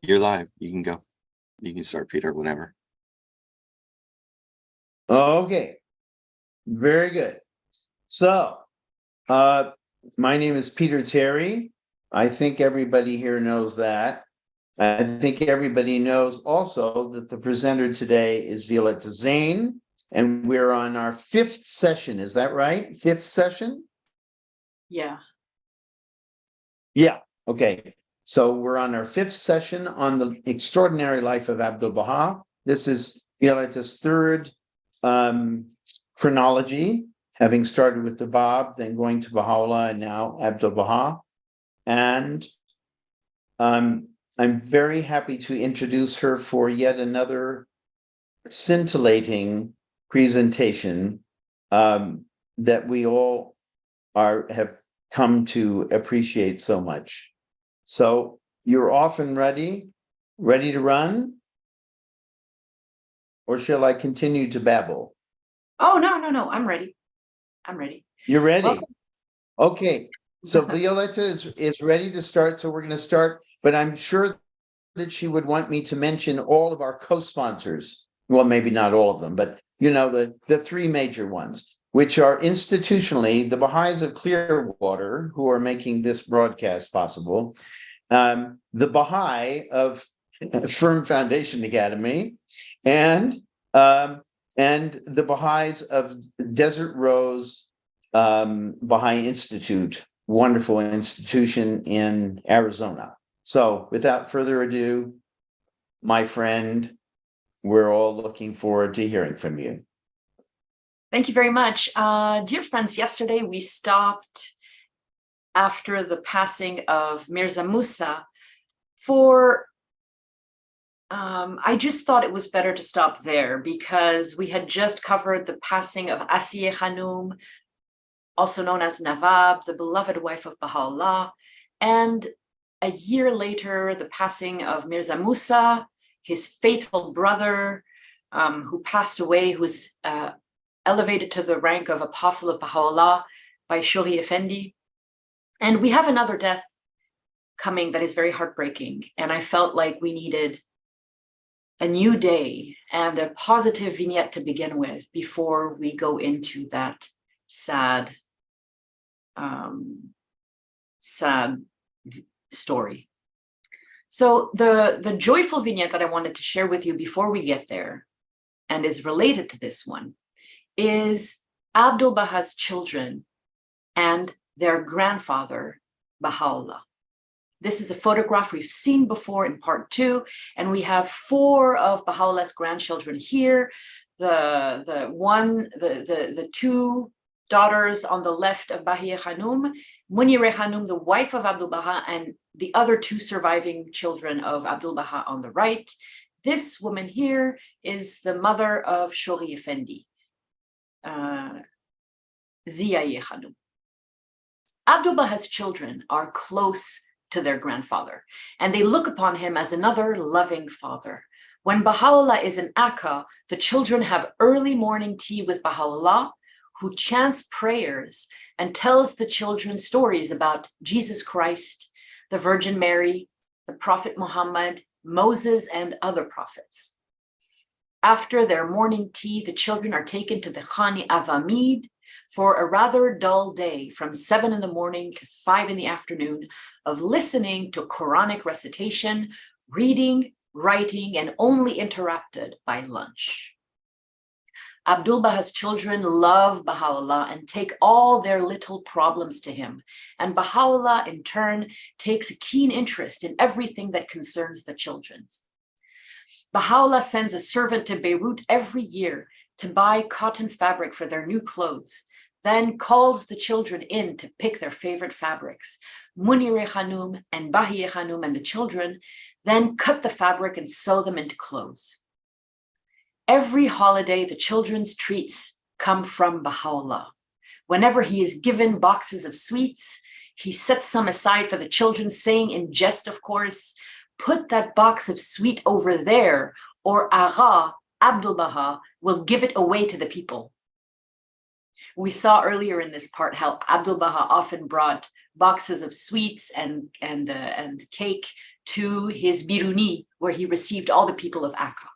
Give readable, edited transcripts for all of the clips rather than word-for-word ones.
You're live. You can go. You can start, Peter, whenever. Okay, very good. So, my name is Peter Terry. I think everybody here knows that. I think everybody knows also that the presenter today is Violetta Zane, and we're on our 5th session. Is that right? 5th session? Yeah. Yeah, okay. So we're on our 5th session on the extraordinary life of Abdu'l-Bahá. This is Violetta's 3rd chronology, having started with the Bab, then going to Baha'u'lláh, and now Abdu'l-Bahá. And I'm very happy to introduce her for yet another scintillating presentation that we all have come to appreciate so much. So you're off and ready to run? Or shall I continue to babble? Oh, no. I'm ready. You're ready? Welcome. Okay. So Violetta is ready to start. So we're going to start, but I'm sure that she would want me to mention all of our co-sponsors. Well, maybe not all of them, but you know, the 3 major ones, which are institutionally the Bahá'ís of Clearwater, who are making this broadcast possible, the Bahá'í of Firm Foundation Academy, and the Bahá'ís of Desert Rose Baha'i Institute, wonderful institution in Arizona. So without further ado, my friend, we're all looking forward to hearing from you. Thank you very much. Dear friends, yesterday we stopped after the passing of Mirza Musa for I just thought it was better to stop there because we had just covered the passing of Asiye Khanum, also known as Nawab, the beloved wife of Baha'u'lláh, and a year later, the passing of Mirza Musa, his faithful brother, who passed away, who was elevated to the rank of Apostle of Baha'u'lláh by Shoghi Effendi. And we have another death coming that is very heartbreaking. And I felt like we needed a new day and a positive vignette to begin with before we go into that sad story. So the joyful vignette that I wanted to share with you before we get there, and is related to this one, is Abdu'l-Bahā's children and their grandfather, Baha'u'lláh. This is a photograph we've seen before in part 2, and we have 4 of Baha'u'llah's grandchildren here. The 2 daughters on the left of Bahiya Khanum, Munire Khanum, the wife of Abdu'l-Bahá, and the other 2 surviving children of Abdu'l-Bahá on the right. This woman here is the mother of Shoghi Effendi, Ziyaye Khanum. Abdu'l-Bahā's children are close to their grandfather, and they look upon him as another loving father. When Baha'u'lláh is in Akka, the children have early morning tea with Baha'u'lláh, who chants prayers and tells the children stories about Jesus Christ, the Virgin Mary, the Prophet Muhammad, Moses, and other prophets. After their morning tea, the children are taken to the Khani Avamid for a rather dull day from 7 in the morning to 5 in the afternoon of listening to Quranic recitation, reading, writing, and only interrupted by lunch. Abdu'l-Bahā's children love Baha'u'lláh and take all their little problems to him. And Baha'u'lláh, in turn, takes a keen interest in everything that concerns the children. Baha'u'lláh sends a servant to Beirut every year to buy cotton fabric for their new clothes, then calls the children in to pick their favorite fabrics. Munire Khanum and Bahiya Khanum and the children then cut the fabric and sew them into clothes. Every holiday, the children's treats come from Baha'u'lláh. Whenever he is given boxes of sweets, he sets some aside for the children, saying in jest, of course, "Put that box of sweet over there, or Agha, Abdu'l-Bahá, will give it away to the people." We saw earlier in this part how Abdu'l-Bahá often brought boxes of sweets and cake to his Biruni, where he received all the people of Akka.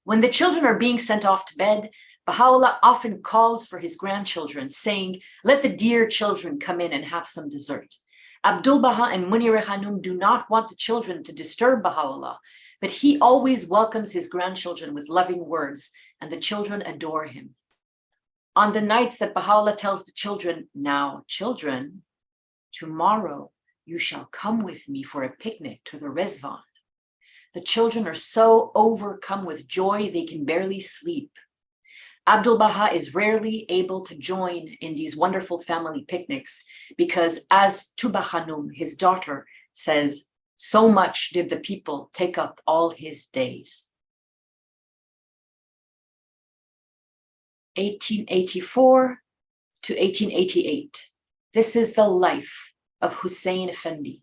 When the children are being sent off to bed, Baha'u'lláh often calls for his grandchildren, saying, "Let the dear children come in and have some dessert." Abdu'l-Bahá and Munira Khanum do not want the children to disturb Baha'u'lláh, but he always welcomes his grandchildren with loving words, and the children adore him. On the nights that Baha'u'lláh tells the children, "Now, children, tomorrow you shall come with me for a picnic to the Rezvan," the children are so overcome with joy they can barely sleep. Abdu'l-Bahá is rarely able to join in these wonderful family picnics because, as Tuba Khanum, his daughter, says, so much did the people take up all his days. 1884 to 1888. This is the life of Hussein Effendi,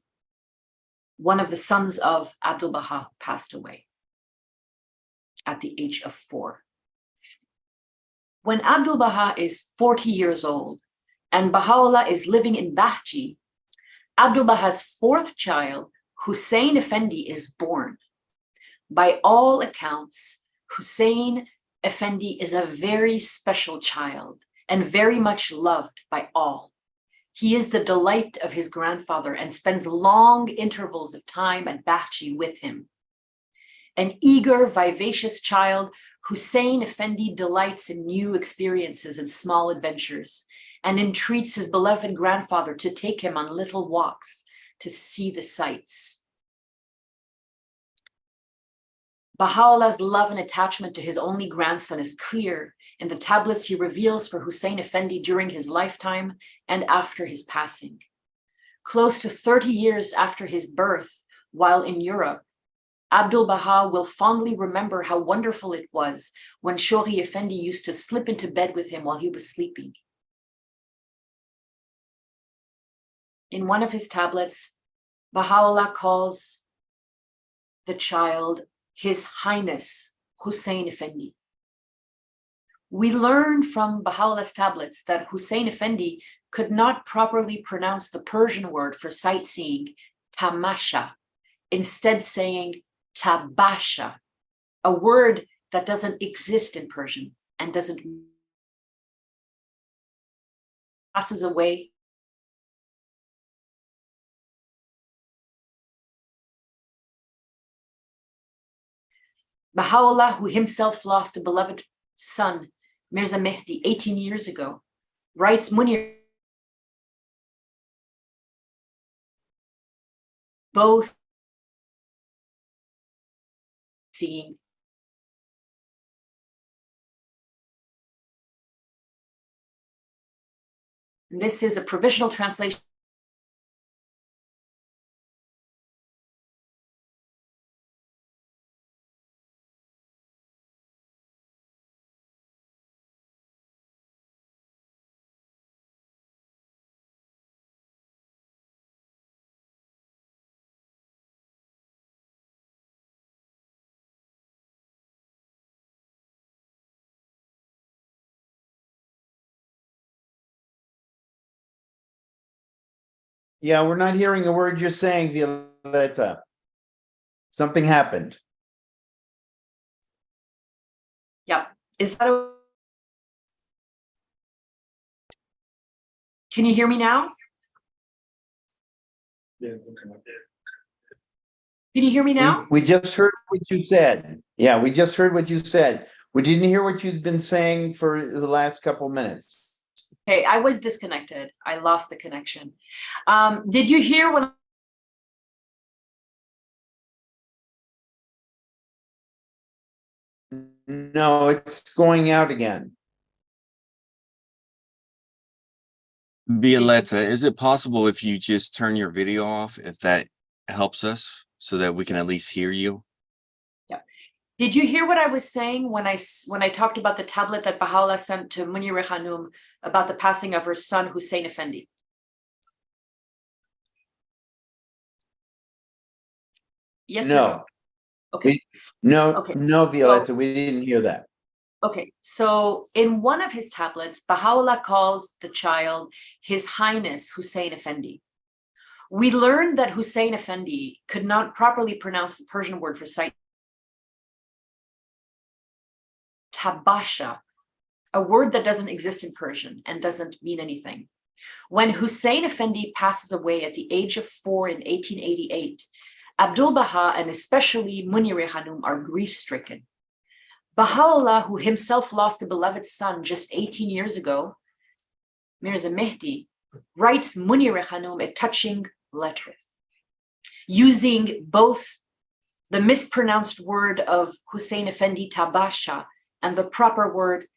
one of the sons of Abdu'l-Bahá, who passed away at the age of 4. When Abdu'l-Bahá is 40 years old and Baha'u'lláh is living in Bahji, Abdu'l-Bahā's 4th child, Hussein Effendi, is born. By all accounts, Hussein Effendi is a very special child and very much loved by all. He is the delight of his grandfather and spends long intervals of time at Bahji with him. An eager, vivacious child, Hussein Effendi delights in new experiences and small adventures and entreats his beloved grandfather to take him on little walks to see the sights. Baha'u'llah's love and attachment to his only grandson is clear in the tablets he reveals for Hussein Effendi during his lifetime and after his passing. Close to 30 years after his birth, while in Europe, Abdu'l-Bahá will fondly remember how wonderful it was when Shoghi Effendi used to slip into bed with him while he was sleeping. In one of his tablets, Baha'u'lláh calls the child His Highness Hussein Effendi. We learn from Baha'u'llah's tablets that Hussein Effendi could not properly pronounce the Persian word for sightseeing, tamasha, instead saying tabasha, a word that doesn't exist in Persian and doesn't passes away. Baha'u'lláh, who himself lost a beloved son, Mirza Mehdi, 18 years ago, writes Munir, both seeing and this is a provisional translation . Yeah, we're not hearing a word you're saying, Violeta. Something happened. Yeah, is that Can you hear me now? Yeah, Can you hear me now? We just heard what you said. Yeah, we just heard what you said. We didn't hear what you've been saying for the last couple minutes. Okay, I was disconnected. I lost the connection. Did you hear when No, it's going out again. Violetta, is it possible if you just turn your video off, if that helps us so that we can at least hear you? Did you hear what I was saying when I talked about the tablet that Baha'u'llah sent to Munira Khanum about the passing of her son Hussein Effendi? Yes or no? No. Okay. No, Okay. no, Violeta, we didn't hear that. Okay, so in one of his tablets, Baha'u'lláh calls the child His Highness Hussein Effendi. We learned that Hussein Effendi could not properly pronounce the Persian word for sight, tabasha, a word that doesn't exist in Persian and doesn't mean anything. When Hussein Effendi passes away at the age of 4 in 1888, Abdu'l-Bahá and especially Munir Khanum are grief-stricken. Baha'u'lláh, who himself lost a beloved son just 18 years ago, Mirza Mehdi, writes Munir Khanum a touching letter, using both the mispronounced word of Hussein Effendi tabasha and the proper word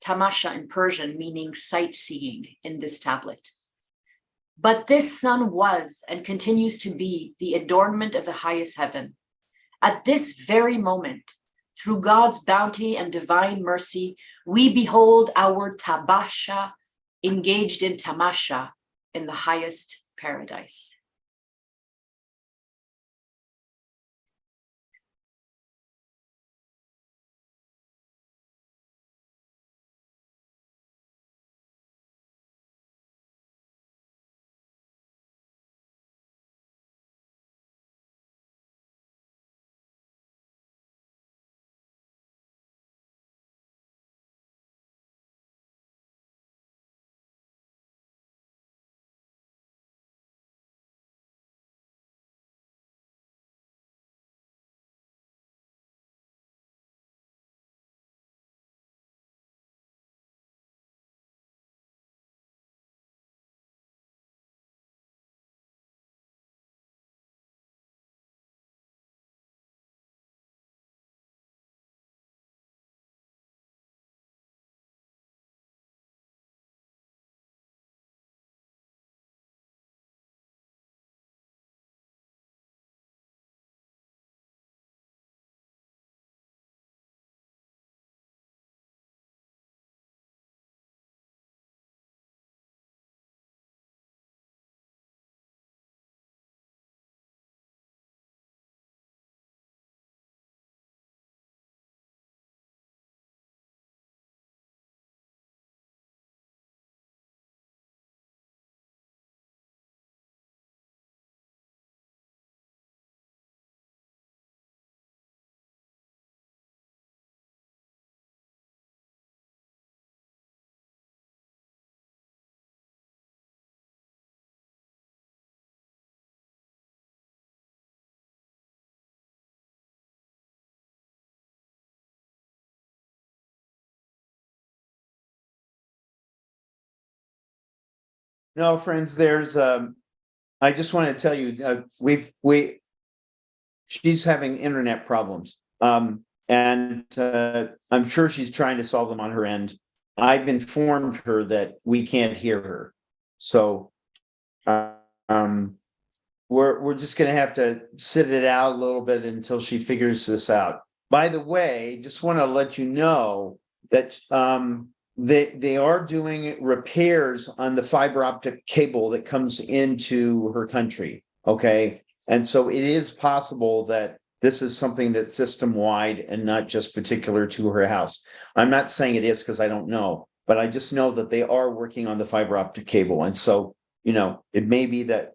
tamasha in Persian, meaning sightseeing, in this tablet. But this son was and continues to be the adornment of the highest heaven. At this very moment, through God's bounty and divine mercy, we behold our tabasha engaged in tamasha in the highest paradise. No, friends, there's I just want to tell you, she's having internet problems. And I'm sure she's trying to solve them on her end. I've informed her that we can't hear her. So um we're just gonna have to sit it out a little bit until she figures this out. By the way, just want to let you know that they are doing repairs on the fiber optic cable that comes into her country. Okay. And so it is possible that this is something that's system wide and not just particular to her house. I'm not saying it is because I don't know, but I just know that they are working on the fiber optic cable. And so, it may be that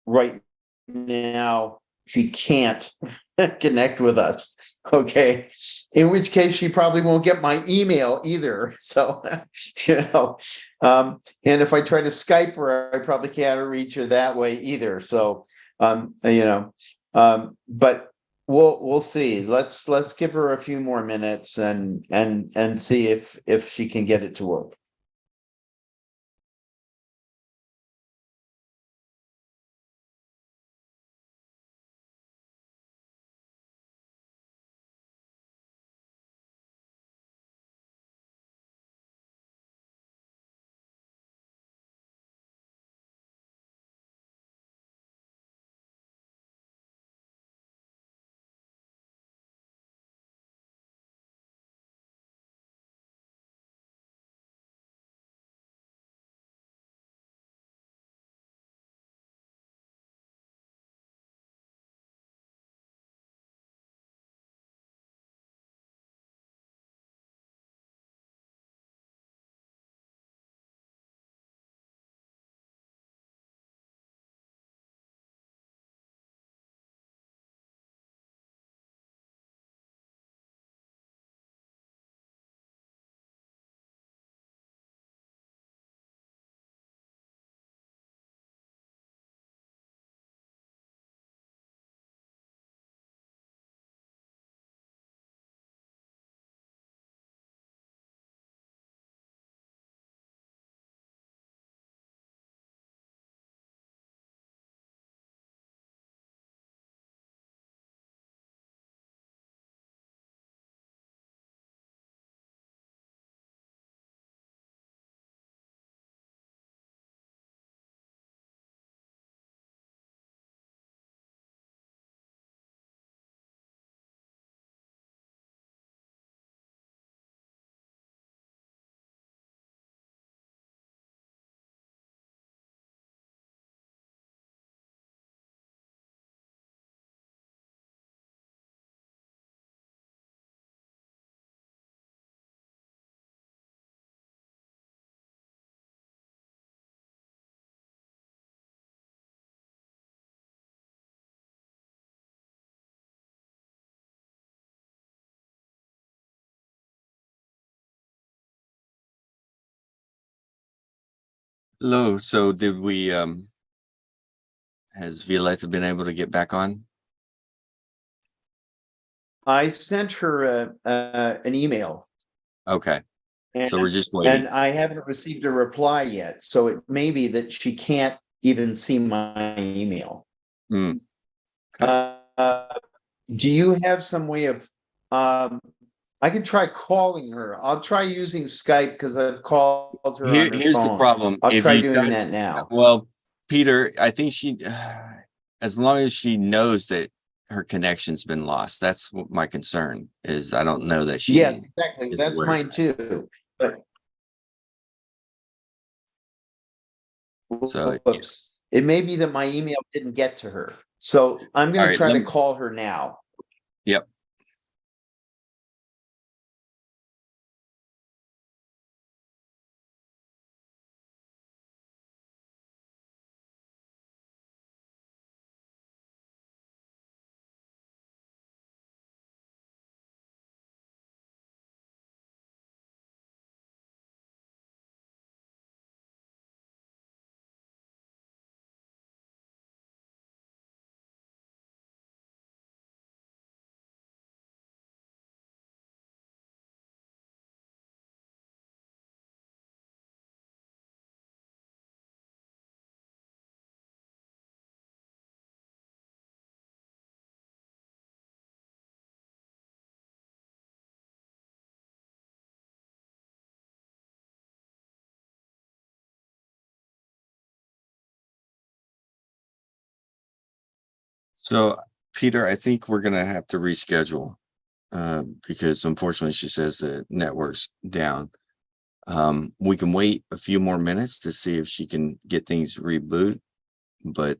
right now she can't connect with us. Okay. In which case she probably won't get my email either. So, and if I try to Skype her, I probably can't reach her that way either. So, but we'll see. Let's give her a few more minutes and see if she can get it to work. Hello. So did we, has Violetta been able to get back on? I sent her an email. Okay. And, So we're just and waiting. I haven't received a reply yet, so it may be that she can't even see my email. Mm, okay. Do you have some way of, I could try calling her. I'll try using Skype because I've called her on her Here's the phone. problem. I'll If try you doing don't, that now. well, Peter, I think she, as long as she knows that her connection's been lost, that's what my concern is. I don't know that she Yes, exactly. is That's aware of mine too. But that. So, yeah. whoops. It may be that my email didn't get to her. So I'm All going to right. try to call her now. Yep. So, Peter, I think we're going to have to reschedule because unfortunately she says the network's down. We can wait a few more minutes to see if she can get things reboot, but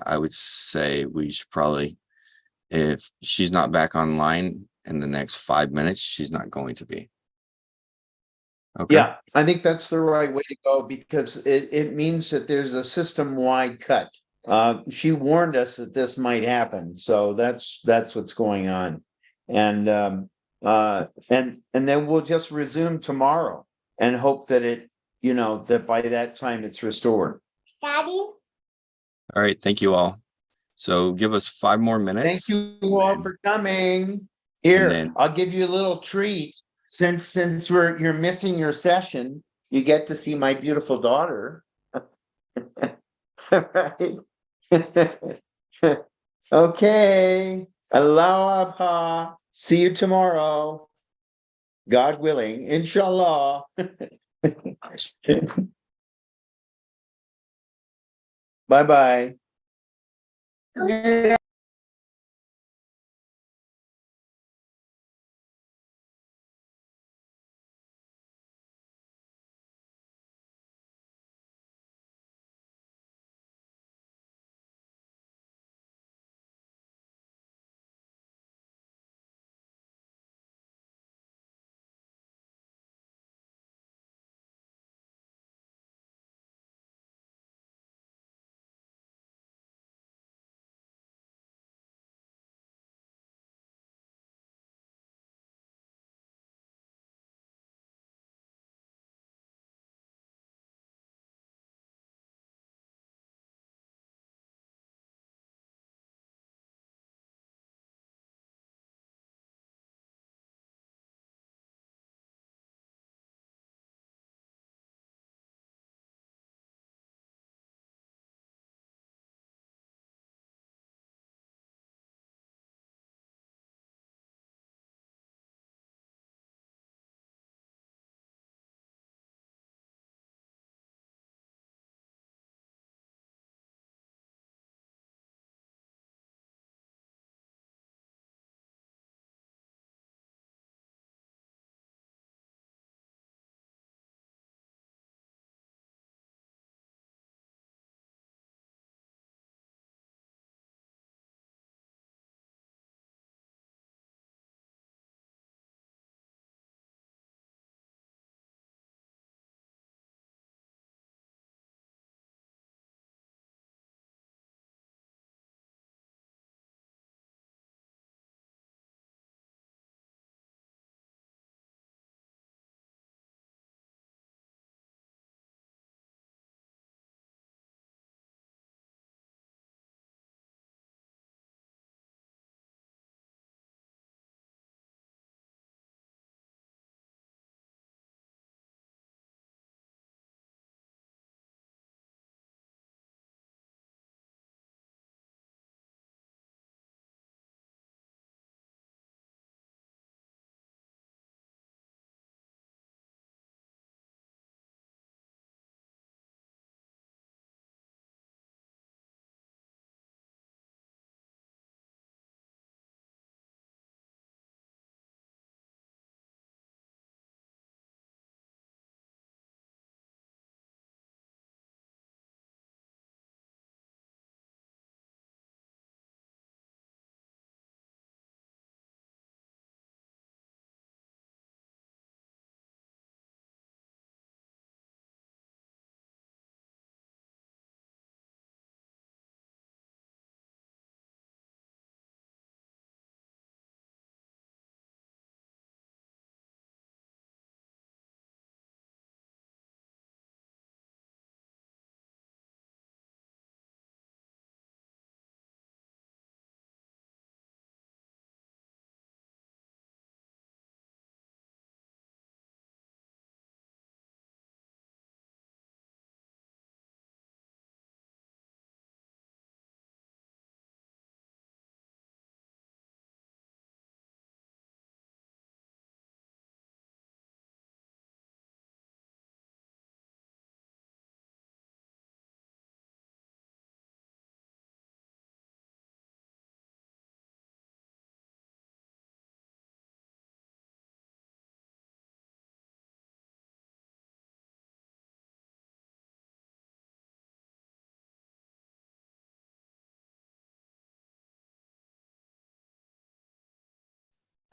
I would say we should probably, if she's not back online in the next 5 minutes, she's not going to be. Okay. Yeah, I think that's the right way to go because it means that there's a system-wide cut. She warned us that this might happen, so that's what's going on. And and then we'll just resume tomorrow and hope that that by that time it's restored. Daddy? All right. Thank you all. So give us 5 more Thank minutes. you all for coming. And Here, then- I'll give you a little treat. Since you're missing your session, you get to see my beautiful daughter. Right? Okay. Aloha. See you tomorrow. God willing. Inshallah. Bye-bye.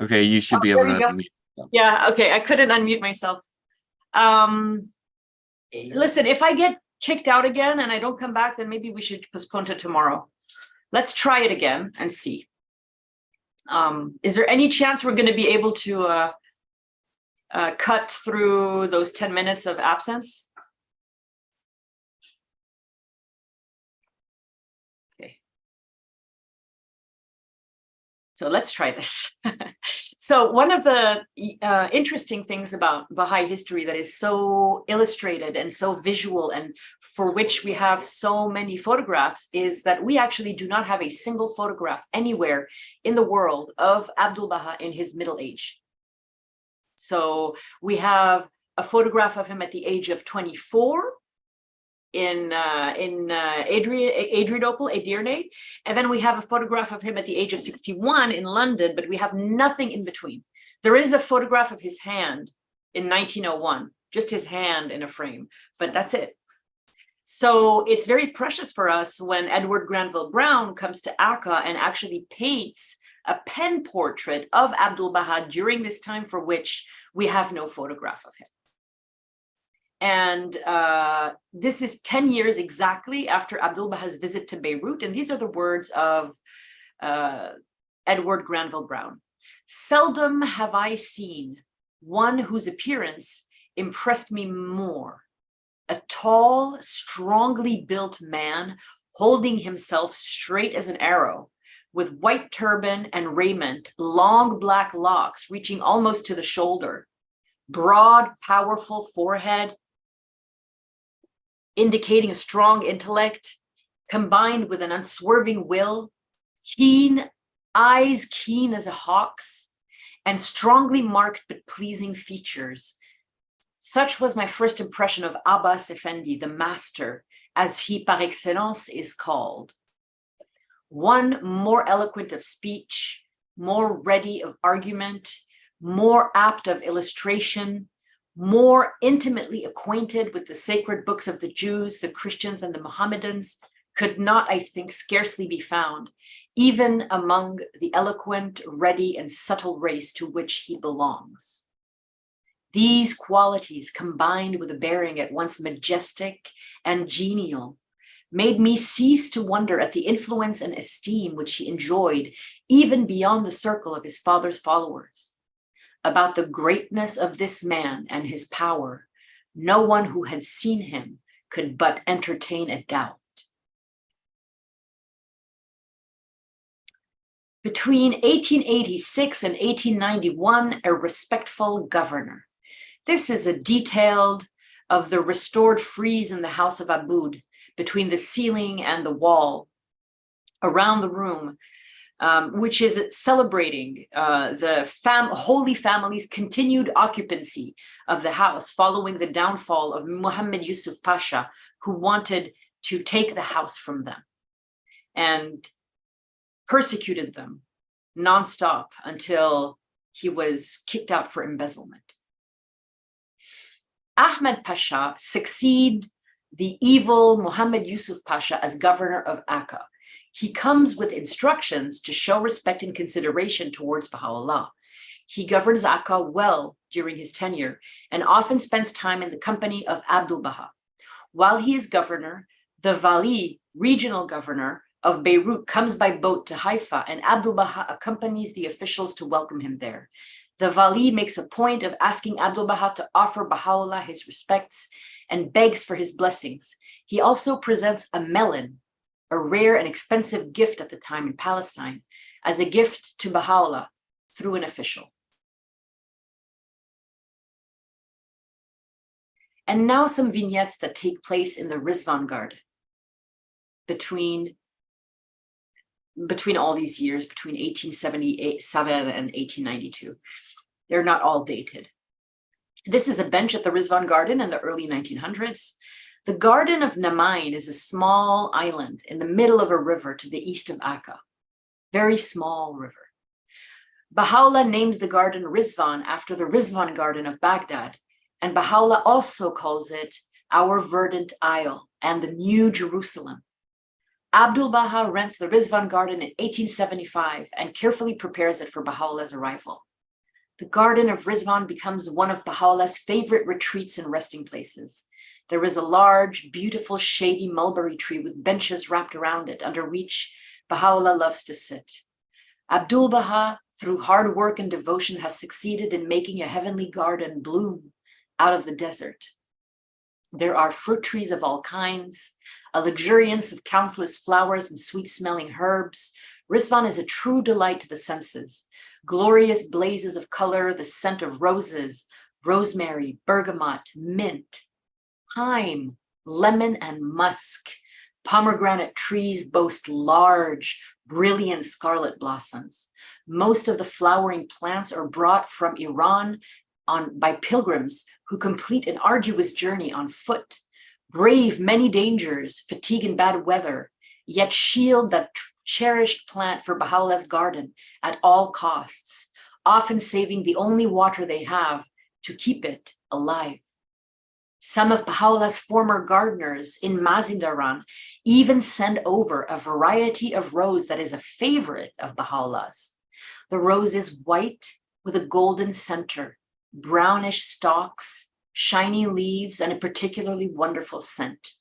Okay, you should be able there we to go. unmute. Yeah, okay, I couldn't unmute myself. Listen, if I get kicked out again and I don't come back, then maybe we should postpone to tomorrow. Let's try it again and see. Is there any chance we're going to be able to cut through those 10 minutes of absence? Okay. So let's try this. So one of the interesting things about Baha'i history that is so illustrated and so visual, and for which we have so many photographs, is that we actually do not have a single photograph anywhere in the world of Abdu'l-Bahá in his middle age. So we have a photograph of him at the age of 24 in Adrianople, Edirne, and then we have a photograph of him at the age of 61 in London, but we have nothing in between. There is a photograph of his hand in 1901, just his hand in a frame, but that's it. So it's very precious for us when Edward Granville Brown comes to Akka and actually paints a pen portrait of Abdu'l-Bahá during this time for which we have no photograph of him. And this is 10 years exactly after Abdu'l-Bahā's visit to Beirut. And these are the words of Edward Granville Brown. "Seldom have I seen one whose appearance impressed me more. A tall, strongly built man holding himself straight as an arrow, with white turban and raiment, long black locks reaching almost to the shoulder, broad, powerful forehead, indicating a strong intellect, combined with an unswerving will, keen eyes, keen as a hawk's, and strongly marked but pleasing features. Such was my first impression of Abbas Effendi, the master, as he par excellence is called. One more eloquent of speech, more ready of argument, more apt of illustration, more intimately acquainted with the sacred books of the Jews, the Christians, and the Mohammedans, could not, I think, scarcely be found, even among the eloquent, ready, and subtle race to which he belongs. These qualities, combined with a bearing at once majestic and genial, made me cease to wonder at the influence and esteem which he enjoyed even beyond the circle of his father's followers. About the greatness of this man and his power, no one who had seen him could but entertain a doubt." Between 1886 and 1891, a respectful governor. This is a detailed of the restored frieze in the house of Abud, between the ceiling and the wall, around the room, which is celebrating the Holy Family's continued occupancy of the house following the downfall of Muhammad Yusuf Pasha, who wanted to take the house from them and persecuted them nonstop until he was kicked out for embezzlement. Ahmed Pasha succeeded the evil Muhammad Yusuf Pasha as governor of Akka. He comes with instructions to show respect and consideration towards Baha'u'lláh. He governs Akka well during his tenure and often spends time in the company of Abdu'l-Bahá. While he is governor, the Vali, regional governor of Beirut, comes by boat to Haifa, and Abdu'l-Bahá accompanies the officials to welcome him there. The Vali makes a point of asking Abdu'l-Bahá to offer Baha'u'lláh his respects and begs for his blessings. He also presents a melon, a rare and expensive gift at the time in Palestine, as a gift to Baha'u'lláh through an official. And now some vignettes that take place in the Rizwan Garden between all these years, between 1877 and 1892. They're not all dated. This is a bench at the Rizwan Garden in the early 1900s. The Garden of Namain is a small island in the middle of a river to the east of Akka. Very small river. Baha'u'lláh names the garden Rizwan after the Rizwan Garden of Baghdad, and Baha'u'lláh also calls it our verdant isle and the New Jerusalem. Abdu'l-Bahá rents the Rizwan garden in 1875 and carefully prepares it for Baha'u'llah's arrival. The Garden of Rizwan becomes one of Baha'u'llah's favorite retreats and resting places. There is a large, beautiful, shady mulberry tree with benches wrapped around it, under which Baha'u'llah loves to sit. Abdu'l-Bahá, through hard work and devotion, has succeeded in making a heavenly garden bloom out of the desert. There are fruit trees of all kinds, a luxuriance of countless flowers and sweet-smelling herbs. Rizwan is a true delight to the senses. Glorious blazes of color, the scent of roses, rosemary, bergamot, mint, thyme, lemon, and musk. Pomegranate trees boast large, brilliant scarlet blossoms. Most of the flowering plants are brought from Iran by pilgrims who complete an arduous journey on foot, brave many dangers, fatigue and bad weather, yet shield that cherished plant for Baha'u'llah's garden at all costs, often saving the only water they have to keep it alive. Some of Baha'u'llah's former gardeners in Mazindaran even send over a variety of rose that is a favorite of Baha'u'llah's. The rose is white with a golden center, brownish stalks, shiny leaves, and a particularly wonderful scent.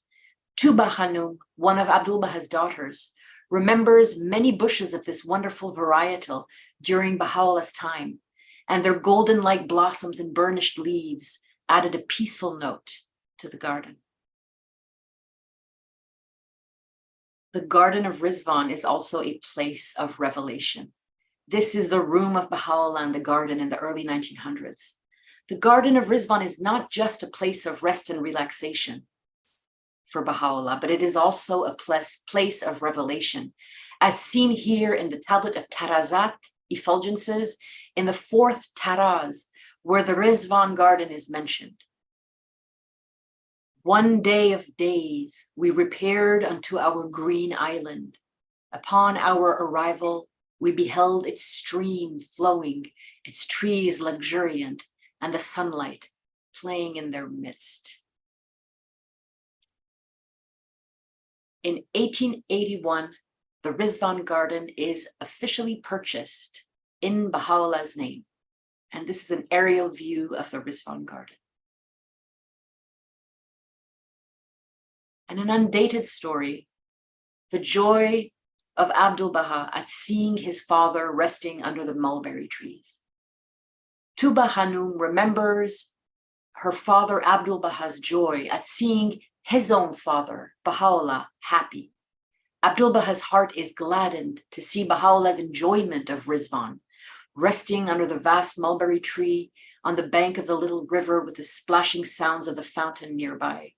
Tuba Khanum, one of Abdu'l-Bahā's daughters, remembers many bushes of this wonderful varietal during Baha'u'llah's time, and their golden-like blossoms and burnished leaves added a peaceful note to the garden. The Garden of Rizwan is also a place of revelation. This is the room of Baha'u'llah in the garden in the early 1900s. The Garden of Rizwan is not just a place of rest and relaxation for Baha'u'llah, but it is also a place of revelation, as seen here in the tablet of Tarazat, effulgences, in the 4th Taraz, where the Rizwan garden is mentioned. One day of days, we repaired unto our green island. Upon our arrival, we beheld its stream flowing, its trees luxuriant, and the sunlight playing in their midst. In 1881, the Rizwan garden is officially purchased in Baha'u'llah's name. And this is an aerial view of the Rizwan garden. And an undated story, the joy of Abdu'l-Bahá at seeing his father resting under the mulberry trees. Tuba Khanum remembers her father Abdu'l-Bahā's joy at seeing his own father, Baha'u'llah, happy. Abdu'l-Bahā's heart is gladdened to see Baha'u'llah's enjoyment of Rizwan, resting under the vast mulberry tree on the bank of the little river with the splashing sounds of the fountain nearby.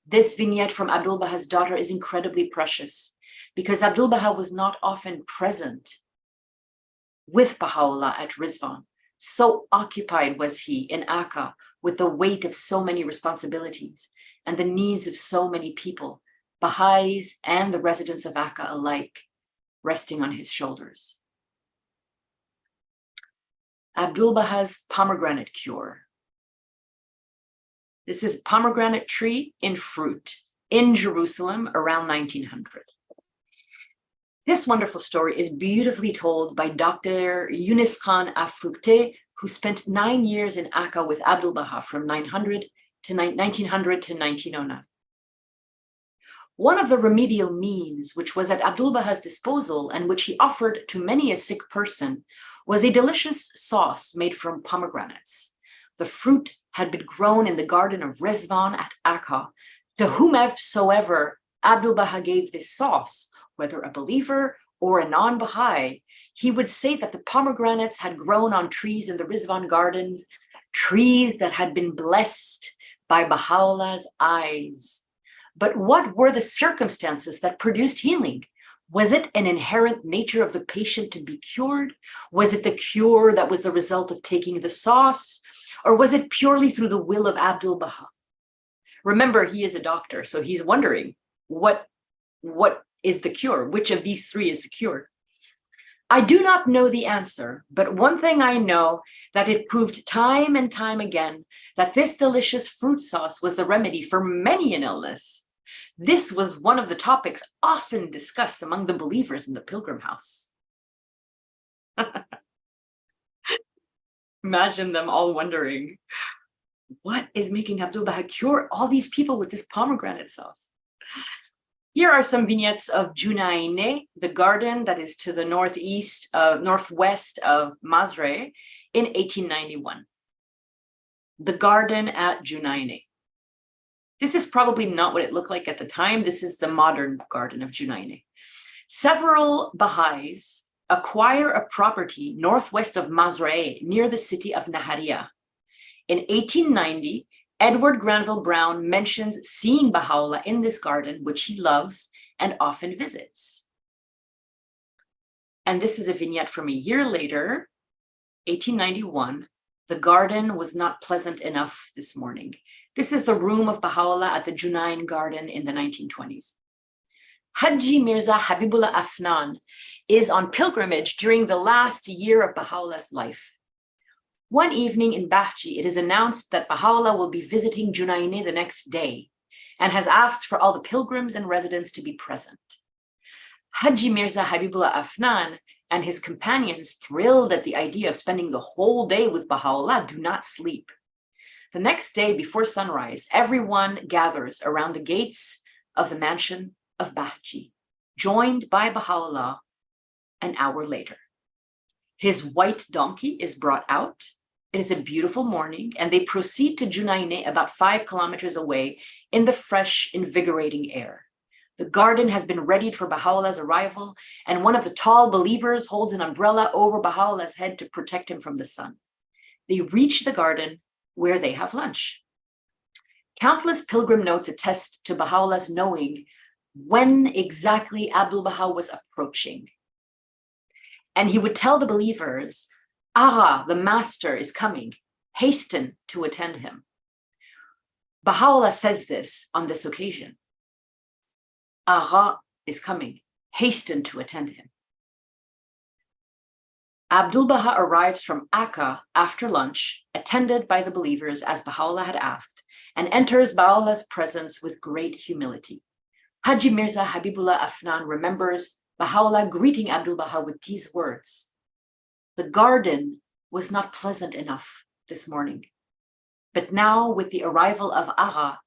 This vignette from Abdu'l-Bahā's daughter is incredibly precious because Abdu'l-Bahá was not often present with Baha'u'llah at Rizwan. So occupied was he in Akka with the weight of so many responsibilities and the needs of so many people, Baha'is and the residents of Akka alike, resting on his shoulders. Abdu'l-Bahā's pomegranate cure. This is pomegranate tree in fruit in Jerusalem around 1900. This wonderful story is beautifully told by Dr. Yunus Khan Afrukte, who spent 9 years in Akka with Abdu'l-Bahá from 1900 to 1909. One of the remedial means which was at Abdu'l-Bahā's disposal and which he offered to many a sick person was a delicious sauce made from pomegranates. The fruit had been grown in the garden of Rizwan at Akka. To whomsoever Abdu'l-Bahá gave this sauce, whether a believer or a non-Baha'i, he would say that the pomegranates had grown on trees in the Rizwan gardens, trees that had been blessed by Baha'u'llah's eyes. But what were the circumstances that produced healing? Was it an inherent nature of the patient to be cured? Was it the cure that was the result of taking the sauce? Or was it purely through the will of Abdu'l-Bahá? Remember, he is a doctor, so he's wondering, what is the cure? Which of these three is the cure? I do not know the answer, but one thing I know, that it proved time and time again that this delicious fruit sauce was the remedy for many an illness. This was one of the topics often discussed among the believers in the pilgrim house. Imagine them all wondering, what is making Abdu'l-Bahá cure all these people with this pomegranate sauce? Here are some vignettes of Junayneh, the garden that is to the northwest of Masre in 1891. The garden at Junayneh. This is probably not what it looked like at the time. This is the modern garden of Junayneh. Several Baha'is acquire a property northwest of Masre near the city of Nahariya. In 1890, Edward Granville Brown mentions seeing Baha'u'lláh in this garden, which he loves and often visits. And this is a vignette from a year later, 1891. The garden was not pleasant enough this morning. This is the room of Baha'u'lláh at the Junayn garden in the 1920s. Haji Mirza Habibullah Afnan is on pilgrimage during the last year of Baha'u'llah's life. One evening in Bahji, it is announced that Baha'u'lláh will be visiting Junayneh the next day and has asked for all the pilgrims and residents to be present. Haji Mirza Habibullah Afnan and his companions, thrilled at the idea of spending the whole day with Baha'u'lláh, do not sleep. The next day before sunrise, everyone gathers around the gates of the mansion of Bahji, joined by Baha'u'lláh an hour later. His white donkey is brought out. It is a beautiful morning, and they proceed to Junayneh, about 5 kilometers away, in the fresh, invigorating air. The garden has been readied for Baha'u'llah's arrival, and one of the tall believers holds an umbrella over Baha'u'llah's head to protect him from the sun. They reach the garden, where they have lunch. Countless pilgrim notes attest to Baha'u'llah's knowing when exactly Abdu'l-Bahá was approaching. And he would tell the believers, Agha, the master, is coming. Hasten to attend him. Baha'u'lláh says this on this occasion. Agha is coming. Hasten to attend him. Abdu'l-Bahá arrives from Akka after lunch, attended by the believers as Baha'u'lláh had asked, and enters Baha'u'llah's presence with great humility. Haji Mirza Habibullah Afnan remembers Baha'u'lláh greeting Abdu'l-Bahá with these words: "The garden was not pleasant enough this morning, but now with the arrival of Agha,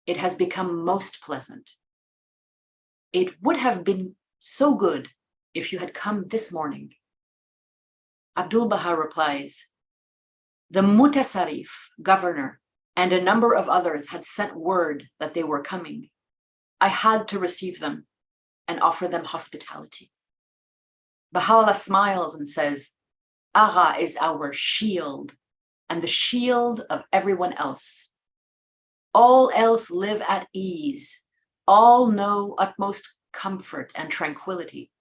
it has become most pleasant. It would have been so good if you had come this morning." Abdu'l-Bahá replies, "The Mutasarrif, governor, and a number of others had sent word that they were coming. I had to receive them and offer them hospitality." Baha'u'lláh smiles and says, "Agha is our shield and the shield of everyone else. All else live at ease. All know utmost comfort and tranquility.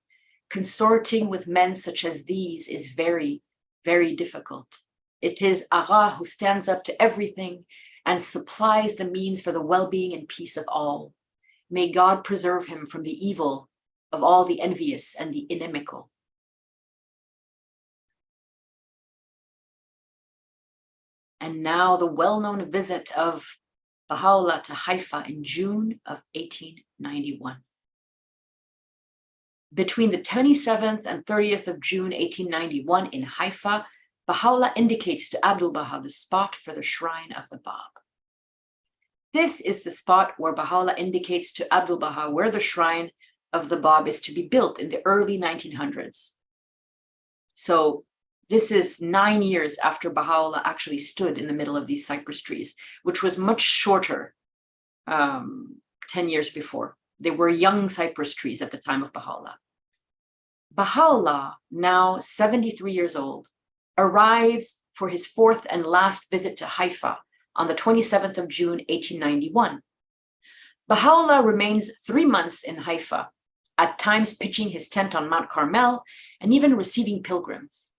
Consorting with men such as these is very, very difficult. It is Agha who stands up to everything and supplies the means for the well-being and peace of all. May God preserve him from the evil of all the envious and the inimical." And now the well-known visit of Baha'u'lláh to Haifa in June of 1891. Between the 27th and 30th of June 1891 in Haifa, Baha'u'lláh indicates to Abdu'l-Bahá the spot for the shrine of the Bab. This is the spot where Baha'u'lláh indicates to Abdu'l-Bahá where the shrine of the Bab is to be built in the early 1900s. So this is 9 years after Baha'u'lláh actually stood in the middle of these cypress trees, which was much shorter 10 years before. They were young cypress trees at the time of Baha'u'lláh. Baha'u'lláh, now 73 years old, arrives for his 4th and last visit to Haifa on the 27th of June, 1891. Baha'u'lláh remains 3 months in Haifa, at times pitching his tent on Mount Carmel and even receiving pilgrims.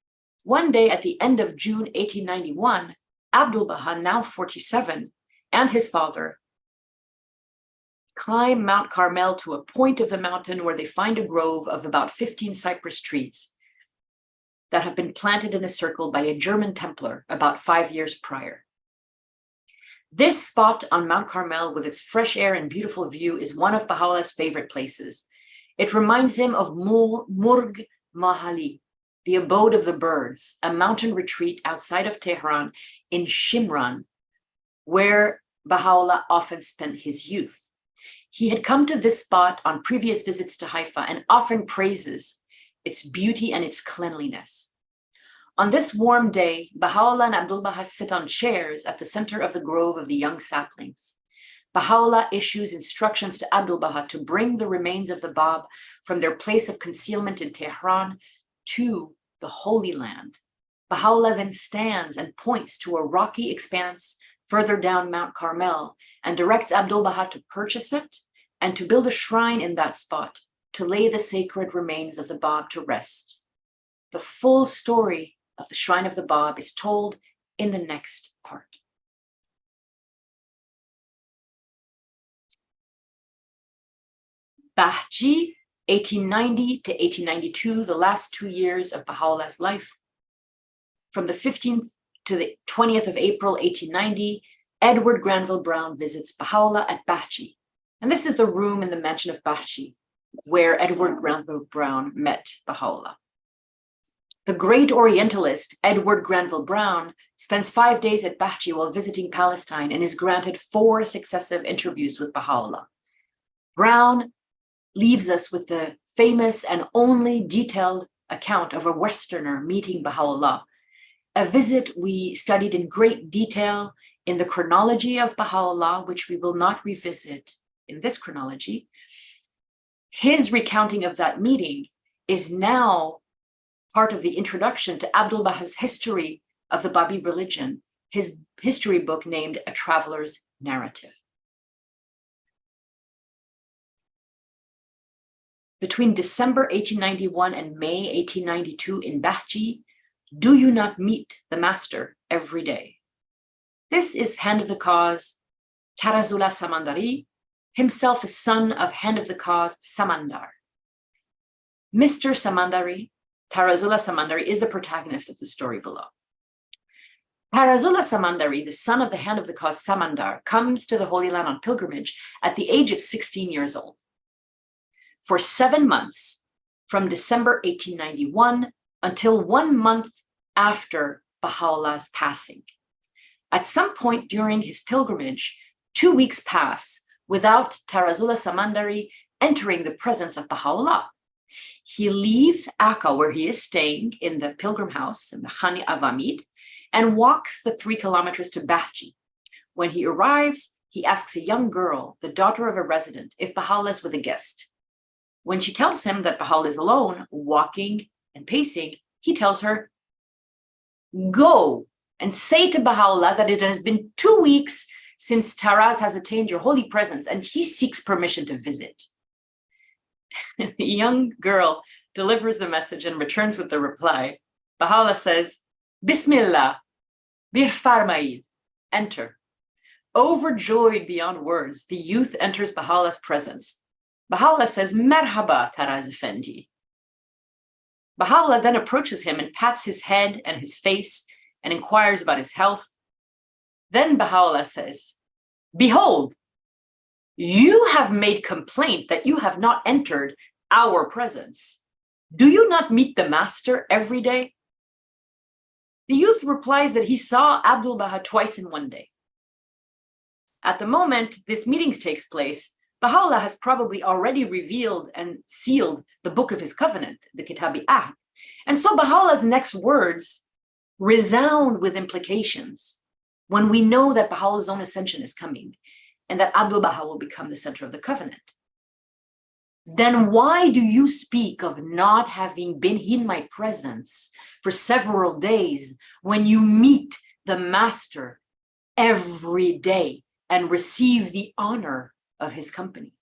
One day at the end of June 1891, Abdu'l-Bahá, now 47, and his father climb Mount Carmel to a point of the mountain where they find a grove of about 15 cypress trees that have been planted in a circle by a German Templar about 5 years prior. This spot on Mount Carmel with its fresh air and beautiful view is one of Baha'u'llah's favorite places. It reminds him of Murg Mahali, the abode of the birds, a mountain retreat outside of Tehran in Shimran, where Baha'u'llah often spent his youth. He had come to this spot on previous visits to Haifa and often praises its beauty and its cleanliness. On this warm day, Baha'u'llah and Abdu'l-Bahá sit on chairs at the center of the grove of the young saplings. Baha'u'llah issues instructions to Abdu'l-Bahá to bring the remains of the Bab from their place of concealment in Tehran to the Holy Land. Baha'u'llah then stands and points to a rocky expanse further down Mount Carmel and directs Abdu'l-Bahá to purchase it and to build a shrine in that spot to lay the sacred remains of the Bab to rest. The full story of the Shrine of the Bab is told in the next part. Bahji, 1890 to 1892, the last 2 years of Baha'u'llah's life. From the 15th to the 20th of April, 1890, Edward Granville Brown visits Baha'u'llah at Bahji. And this is the room in the mansion of Bahji, where Edward Granville Brown met Baha'u'llah. The great Orientalist, Edward Granville Brown, spends 5 days at Bahji while visiting Palestine and is granted 4 successive interviews with Baha'u'llah. Brown leaves us with the famous and only detailed account of a Westerner meeting Baha'u'llah, a visit we studied in great detail in the chronology of Baha'u'llah, which we will not revisit in this chronology. His recounting of that meeting is now part of the introduction to Abdu'l-Bahā's history of the Babi religion, his history book named A Traveler's Narrative. Between December 1891 and May 1892 in Bahji, do you not meet the master every day? This is Hand of the Cause, Tarazullah Samandari, himself a son of Hand of the Cause Samandar. Mr. Samandari, Tarazullah Samandari, is the protagonist of the story below. Tarazullah Samandari, the son of the Hand of the Cause Samandar, comes to the Holy Land on pilgrimage at the age of 16 years old. For 7 months, from December 1891 until 1 month after Baha'u'llah's passing. At some point during his pilgrimage, 2 weeks pass without Tarazullah Samandari entering the presence of Baha'u'llah. He leaves Akka, where he is staying in the pilgrim house in the Khani Avamid, and walks the 3 kilometers to Bahji. When he arrives, he asks a young girl, the daughter of a resident, if Baha'u'llah is with a guest. When she tells him that Baha'u'llah is alone, walking and pacing, he tells her, "Go and say to Baha'u'llah that it has been 2 weeks since Taraz has attained your holy presence and he seeks permission to visit." The young girl delivers the message and returns with the reply. Baha'u'llah says, "Bismillah, bir farmaid, enter." Overjoyed beyond words, the youth enters Baha'u'llah's presence. Baha'u'llah says, "Merhaba, Taraz Effendi." Baha'u'llah then approaches him and pats his head and his face and inquires about his health. Then Baha'u'llah says, "Behold, you have made complaint that you have not entered our presence. Do you not meet the master every day?" The youth replies that he saw Abdu'l-Bahá twice in 1 day. At the moment this meeting takes place, Baha'u'llah has probably already revealed and sealed the book of his covenant, the Kitab-i-Ahd. And so Baha'u'llah's next words resound with implications when we know that Baha'u'llah's own ascension is coming and that Abdu'l-Bahá will become the center of the covenant. Then why do you speak of not having been in my presence for several days when you meet the master every day and receive the honor of his company?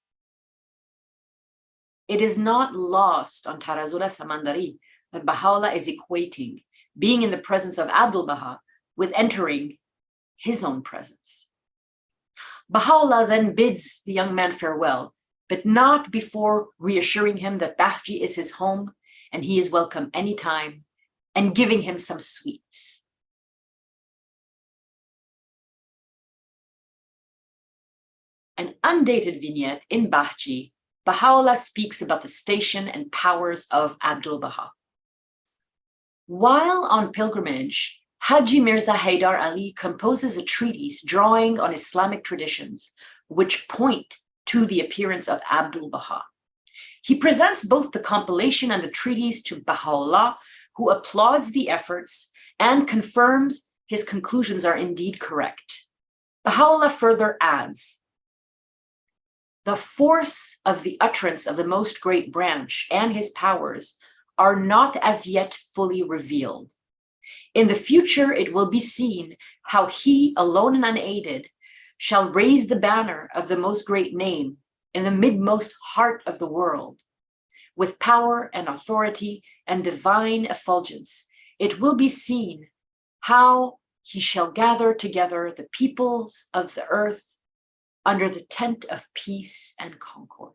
It is not lost on Tarazullah Samandari that Baha'u'llah is equating being in the presence of Abdu'l-Bahá with entering his own presence. Baha'u'llah then bids the young man farewell, but not before reassuring him that Bahji is his home and he is welcome anytime, and giving him some sweets. an undated vignette in Bahji, Baha'u'lláh speaks about the station and powers of Abdu'l-Bahá. While on pilgrimage, Haji Mirza Haydar Ali composes a treatise drawing on Islamic traditions, which point to the appearance of Abdu'l-Bahá. He presents both the compilation and the treatise to Baha'u'lláh, who applauds the efforts and confirms his conclusions are indeed correct. Baha'u'lláh further adds, the force of the utterance of the Most Great Branch and his powers are not as yet fully revealed. In the future, it will be seen how he, alone and unaided, shall raise the banner of the Most Great Name in the midmost heart of the world. With power and authority and divine effulgence, it will be seen how he shall gather together the peoples of the earth under the tent of peace and concord.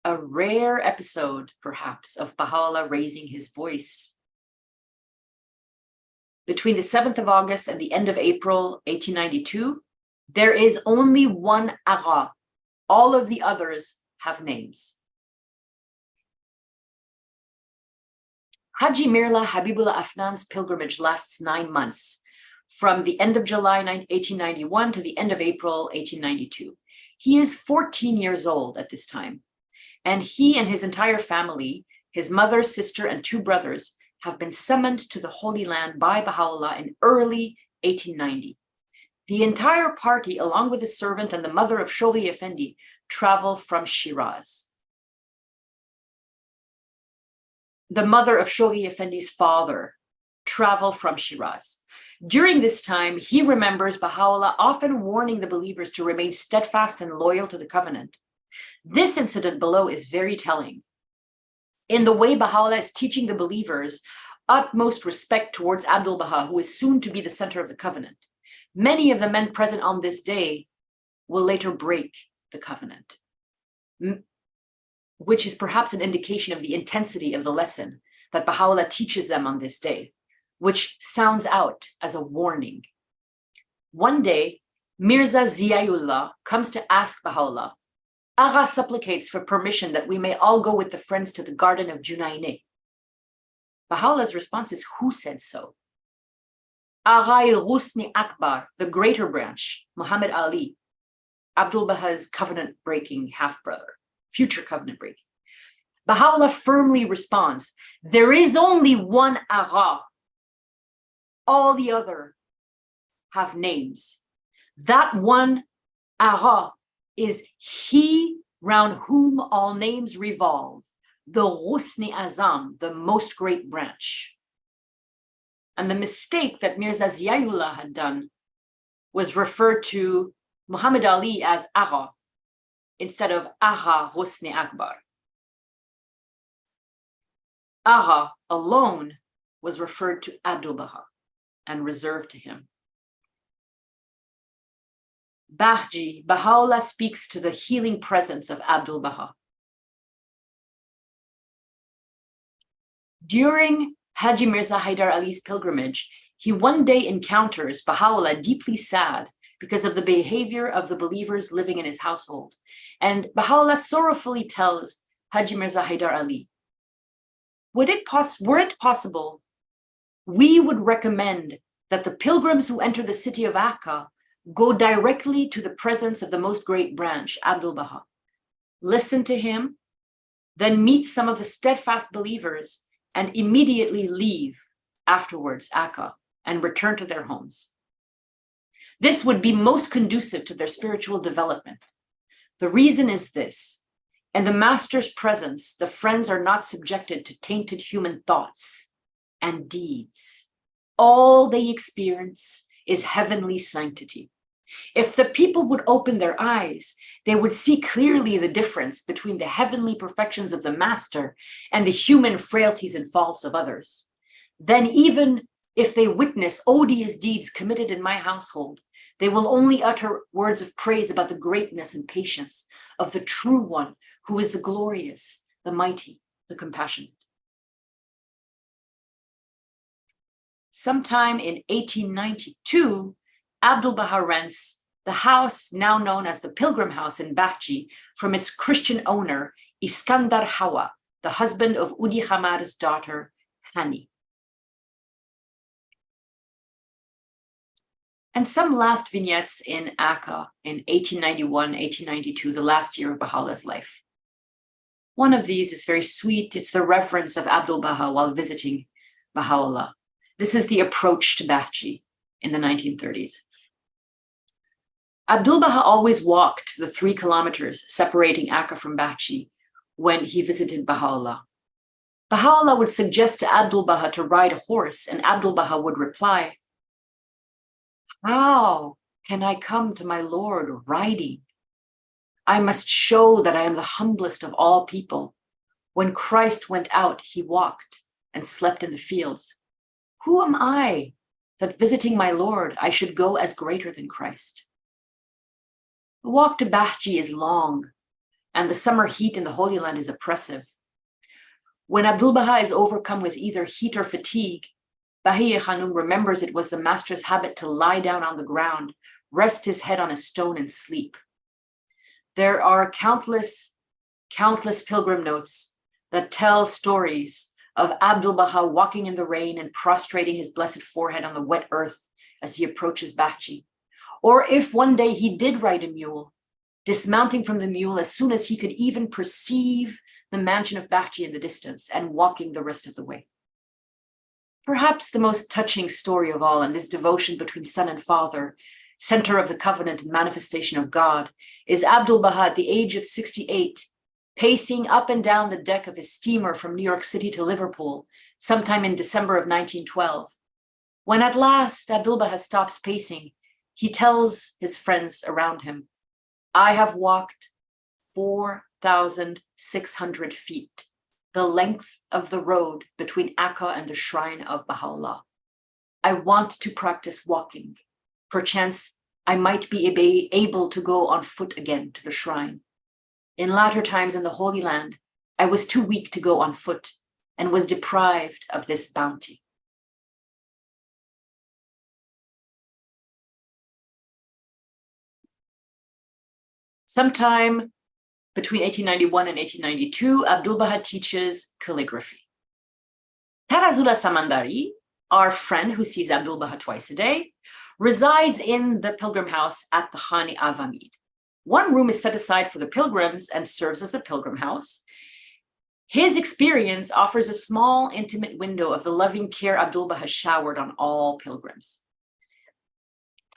A rare episode, perhaps, of Baha'u'lláh raising his voice. Between the 7th of August and the end of April 1892, there is only one Agha. All of the others have names. Haji Mirza Habibullah Afnan's pilgrimage lasts 9 months, from the end of July 1891 to the end of April 1892. He is 14 years old at this time, and he and his entire family, his mother, sister, and 2 brothers, have been summoned to the Holy Land by Baha'u'lláh in early 1890. The entire party, along with the servant and the mother of Shoghi Effendi, travel from Shiraz. The mother of Shoghi Effendi's father travel from Shiraz. During this time, he remembers Baha'u'lláh often warning the believers to remain steadfast and loyal to the covenant. This incident below is very telling. In the way Baha'u'lláh is teaching the believers utmost respect towards Abdu'l-Bahá, who is soon to be the center of the covenant. Many of the men present on this day will later break the covenant, which is perhaps an indication of the intensity of the lesson that Baha'u'lláh teaches them on this day, which sounds out as a warning. One day, Mirza Ziaullah comes to ask Baha'u'lláh, Agha supplicates for permission that we may all go with the friends to the garden of Junayneh. Baha'u'llah's response is, who said so? Agha Ghusni Akbar, the greater branch, Muhammad Ali, Abdu'l-Bahā's covenant-breaking half-brother, future covenant-breaking. Baha'u'lláh firmly responds, there is only one Agha. All the other have names. That one Agha is he round whom all names revolve, the Ghusni Azam, the most great branch. And the mistake that Mirza Ziaullah had done was referred to Muhammad Ali as Agha instead of Agha Ghusni Akbar. Agha alone was referred to Abdu'l-Bahá and reserved to him. Bahji, Baha'u'lláh speaks to the healing presence of Abdu'l-Bahá. During Haji Mirza Haydar Ali's pilgrimage, he one day encounters Baha'u'lláh deeply sad because of the behavior of the believers living in his household. And Baha'u'lláh sorrowfully tells Haji Mirza Haydar Ali, were it possible, we would recommend that the pilgrims who enter the city of Akka go directly to the presence of the most great branch, Abdu'l-Bahá. Listen to him, then meet some of the steadfast believers and immediately leave afterwards Akka and return to their homes. This would be most conducive to their spiritual development. The reason is this: in the master's presence, the friends are not subjected to tainted human thoughts and deeds. All they experience is heavenly sanctity. If the people would open their eyes, they would see clearly the difference between the heavenly perfections of the master and the human frailties and faults of others. Then even if they witness odious deeds committed in my household, they will only utter words of praise about the greatness and patience of the true one, who is the glorious, the mighty, the compassionate. Sometime in 1892, Abdu'l-Bahá rents the house now known as the Pilgrim House in Bahji from its Christian owner, Iskandar Hawa, the husband of Udi Hamar's daughter, Hani. And some last vignettes in Akka in 1891, 1892, the last year of Baha'u'llah's life. One of these is very sweet. It's the reference of Abdu'l-Bahá while visiting Baha'u'llah. This is the approach to Bahji in the 1930s. Abdu'l-Bahá always walked the 3 kilometers separating Akka from Bahji when he visited Baha'u'llah. Baha'u'llah would suggest to Abdu'l-Bahá to ride a horse, and Abdu'l-Bahá would reply, "How can I come to my Lord riding? I must show that I am the humblest of all people. When Christ went out, he walked and slept in the fields. Who am I that visiting my Lord, I should go as greater than Christ?" The walk to Bahji is long, and the summer heat in the Holy Land is oppressive. When Abdu'l-Bahá is overcome with either heat or fatigue, Bahiyya Khanum remembers it was the master's habit to lie down on the ground, rest his head on a stone, and sleep. There are countless pilgrim notes that tell stories of Abdu'l-Bahá walking in the rain and prostrating his blessed forehead on the wet earth as he approaches Bahji. Or if one day he did ride a mule, dismounting from the mule as soon as he could even perceive the mansion of Bahji in the distance and walking the rest of the way. Perhaps the most touching story of all in this devotion between son and father, center of the covenant and manifestation of God, is Abdu'l-Bahá at the age of 68, pacing up and down the deck of his steamer from New York City to Liverpool, sometime in December of 1912. When at last Abdu'l-Bahá stops pacing, he tells his friends around him, "I have walked 4,600 feet, the length of the road between Akka and the shrine of Baha'u'llah. I want to practice walking. Perchance I might be able to go on foot again to the shrine. In latter times in the Holy Land, I was too weak to go on foot and was deprived of this bounty." Sometime between 1891 and 1892, Abdu'l-Bahá teaches calligraphy. Tarazullah Samandari, our friend who sees Abdu'l-Bahá twice a day, resides in the pilgrim house at the Khani Avamid. One room is set aside for the pilgrims and serves as a pilgrim house. His experience offers a small, intimate window of the loving care Abdu'l-Bahá showered on all pilgrims.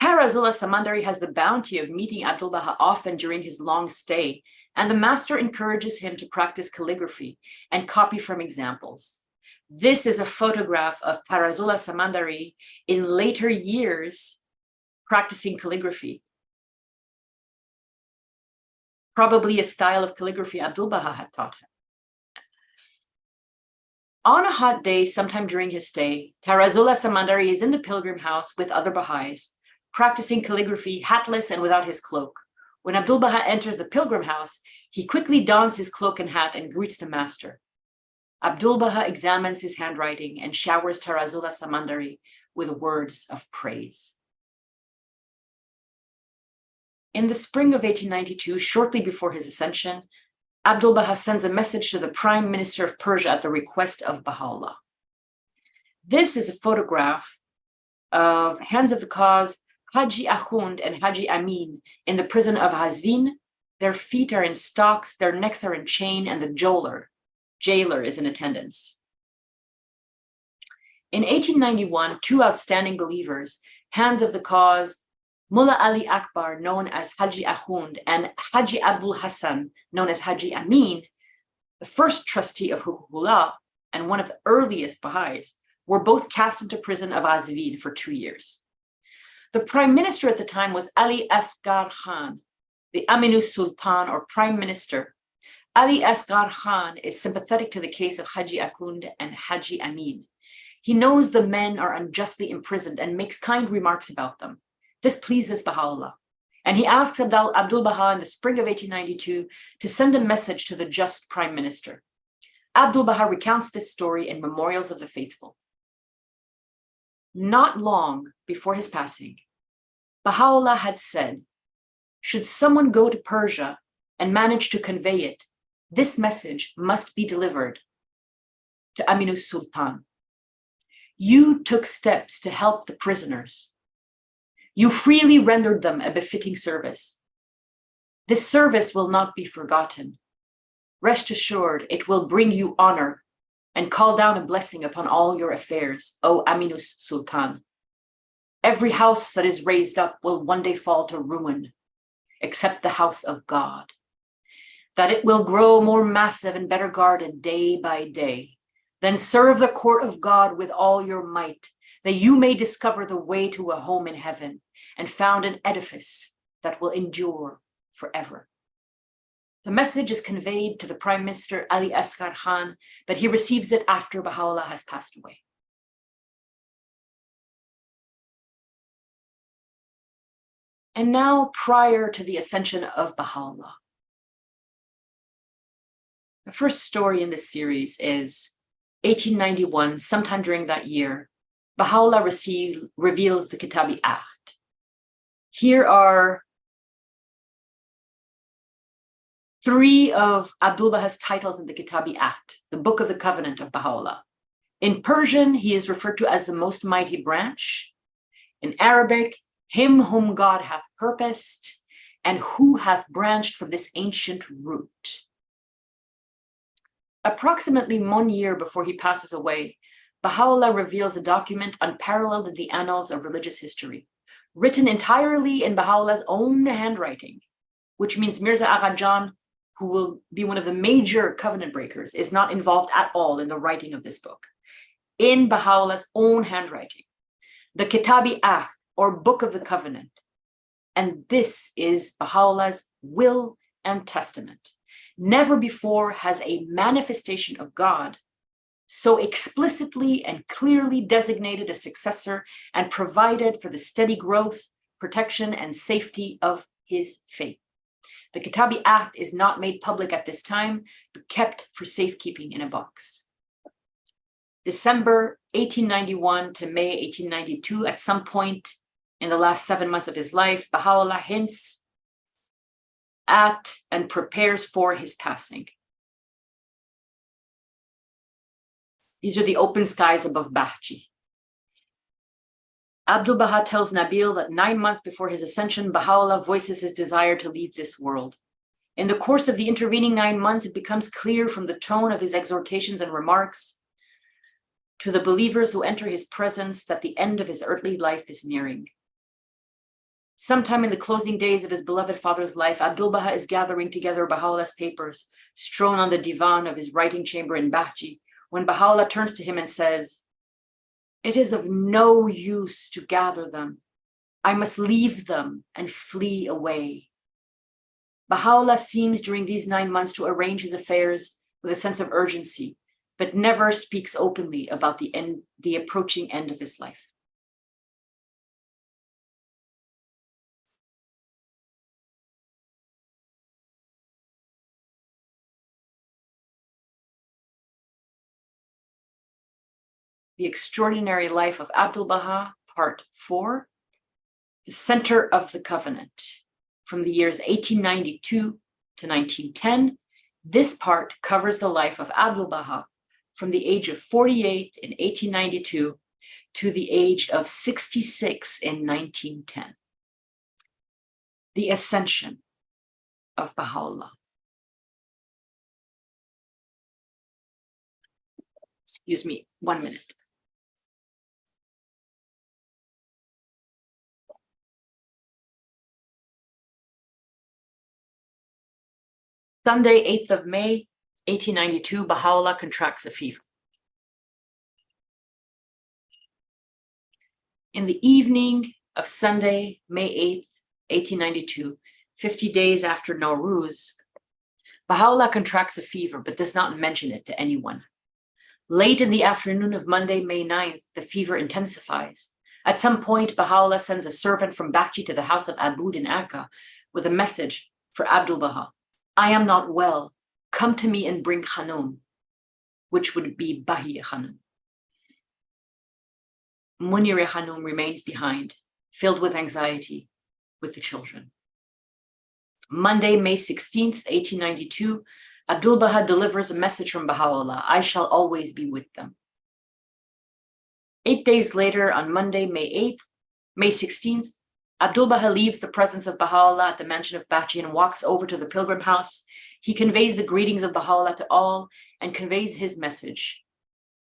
Tarazullah Samandari has the bounty of meeting Abdu'l-Bahá often during his long stay, and the master encourages him to practice calligraphy and copy from examples. This is a photograph of Tarazullah Samandari in later years practicing calligraphy. Probably a style of calligraphy Abdu'l-Bahá had taught him. On a hot day, sometime during his stay, Tarazullah Samandari is in the pilgrim house with other Baha'is, practicing calligraphy, hatless and without his cloak. When Abdu'l-Bahá enters the pilgrim house, he quickly dons his cloak and hat and greets the master. Abdu'l-Bahá examines his handwriting and showers Tarazullah Samandari with words of praise. In the spring of 1892, shortly before his ascension, Abdu'l-Bahá sends a message to the Prime Minister of Persia at the request of Baha'u'llah. This is a photograph of Hands of the Cause, Haji Ahund and Haji Amin in the prison of Hazvin. Their feet are in stocks, their necks are in chain, and the jailer is in attendance. In 1891, 2 outstanding believers, Hands of the Cause, Mullah Ali Akbar, known as Haji Ahund, and Haji Abdul Hassan, known as Haji Amin, the first trustee of Huququllah and one of the earliest Baha'is, were both cast into prison of Azvin for 2 years. The prime minister at the time was Ali Asghar Khan, the Aminu Sultan or prime minister. Ali Asghar Khan is sympathetic to the case of Haji Ahund and Haji Amin. He knows the men are unjustly imprisoned and makes kind remarks about them. This pleases Baha'u'llah, and he asks Abdu'l-Bahá in the spring of 1892 to send a message to the just prime minister. Abdu'l-Bahá recounts this story in Memorials of the Faithful. Not long before his passing, Baha'u'lláh had said, should someone go to Persia and manage to convey it, this message must be delivered to Aminus Sultan. You took steps to help the prisoners. You freely rendered them a befitting service. This service will not be forgotten. Rest assured, it will bring you honor and call down a blessing upon all your affairs, O Aminus Sultan. Every house that is raised up will one day fall to ruin, except the house of God. That it will grow more massive and better guarded day by day. Then serve the court of God with all your might, that you may discover the way to a home in heaven and found an edifice that will endure forever. The message is conveyed to the Prime Minister Ali Asghar Khan, but he receives it after Baha'u'lláh has passed away. And now, prior to the ascension of Baha'u'lláh. The first story in this series is 1891, sometime during that year, Baha'u'lláh reveals the Kitabi Act. Here are 3 of Abdu'l-Bahā's titles in the Kitabi Act, the Book of the Covenant of Baha'u'lláh. In Persian, he is referred to as the Most Mighty Branch. In Arabic, him whom God hath purposed, and who hath branched from this ancient root. Approximately 1 year before he passes away, Baha'u'lláh reveals a document unparalleled in the annals of religious history, written entirely in Baha'u'llah's own handwriting, which means Mirza Agha Jan, who will be one of the major covenant breakers, is not involved at all in the writing of this book. In Baha'u'llah's own handwriting, the Kitabi Act, or Book of the Covenant. And this is Baha'u'llah's will and testament. Never before has a manifestation of God so explicitly and clearly designated a successor and provided for the steady growth, protection, and safety of his faith. The Kitabi Act is not made public at this time, but kept for safekeeping in a box. December 1891 to May 1892, at some point in the last 7 months of his life, Baha'u'lláh hints at and prepares for his passing. These are the open skies above Bahji. Abdu'l-Bahá tells Nabil that 9 months before his ascension, Baha'u'lláh voices his desire to leave this world. In the course of the intervening 9 months, it becomes clear from the tone of his exhortations and remarks to the believers who enter his presence that the end of his earthly life is nearing. Sometime in the closing days of his beloved father's life, Abdu'l-Bahá is gathering together Baha'u'llah's papers, strewn on the divan of his writing chamber in Bahji, when Baha'u'lláh turns to him and says, "It is of no use to gather them. I must leave them and flee away." Baha'u'lláh seems during these 9 months to arrange his affairs with a sense of urgency, but never speaks openly about the approaching end of his life. The Extraordinary Life of Abdu'l-Bahá, Part 4, The Center of the Covenant, from the years 1892 to 1910. This part covers the life of Abdu'l-Bahá from the age of 48 in 1892 to the age of 66 in 1910. The Ascension of Baha'u'lláh. Excuse me, 1 minute. Sunday, 8th of May, 1892, Baha'u'lláh contracts a fever. In the evening of Sunday, May 8th, 1892, 50 days after Nowruz, Baha'u'lláh contracts a fever but does not mention it to anyone. Late in the afternoon of Monday, May 9th, the fever intensifies. At some point, Baha'u'lláh sends a servant from Bahji to the house of Abud in Akka with a message for Abdu'l-Bahá. "I am not well. Come to me and bring Khanum," which would be Bahi Khanum. Munir Hanum remains behind, filled with anxiety with the children. Monday, May 16th, 1892, Abdu'l-Bahá delivers a message from Baha'u'lláh, I shall always be with them. 8 days later, on Monday, May 16th, Abdu'l-Bahá leaves the presence of Baha'u'lláh at the mansion of Bachi and walks over to the pilgrim house. He conveys the greetings of Baha'u'lláh to all and conveys his message.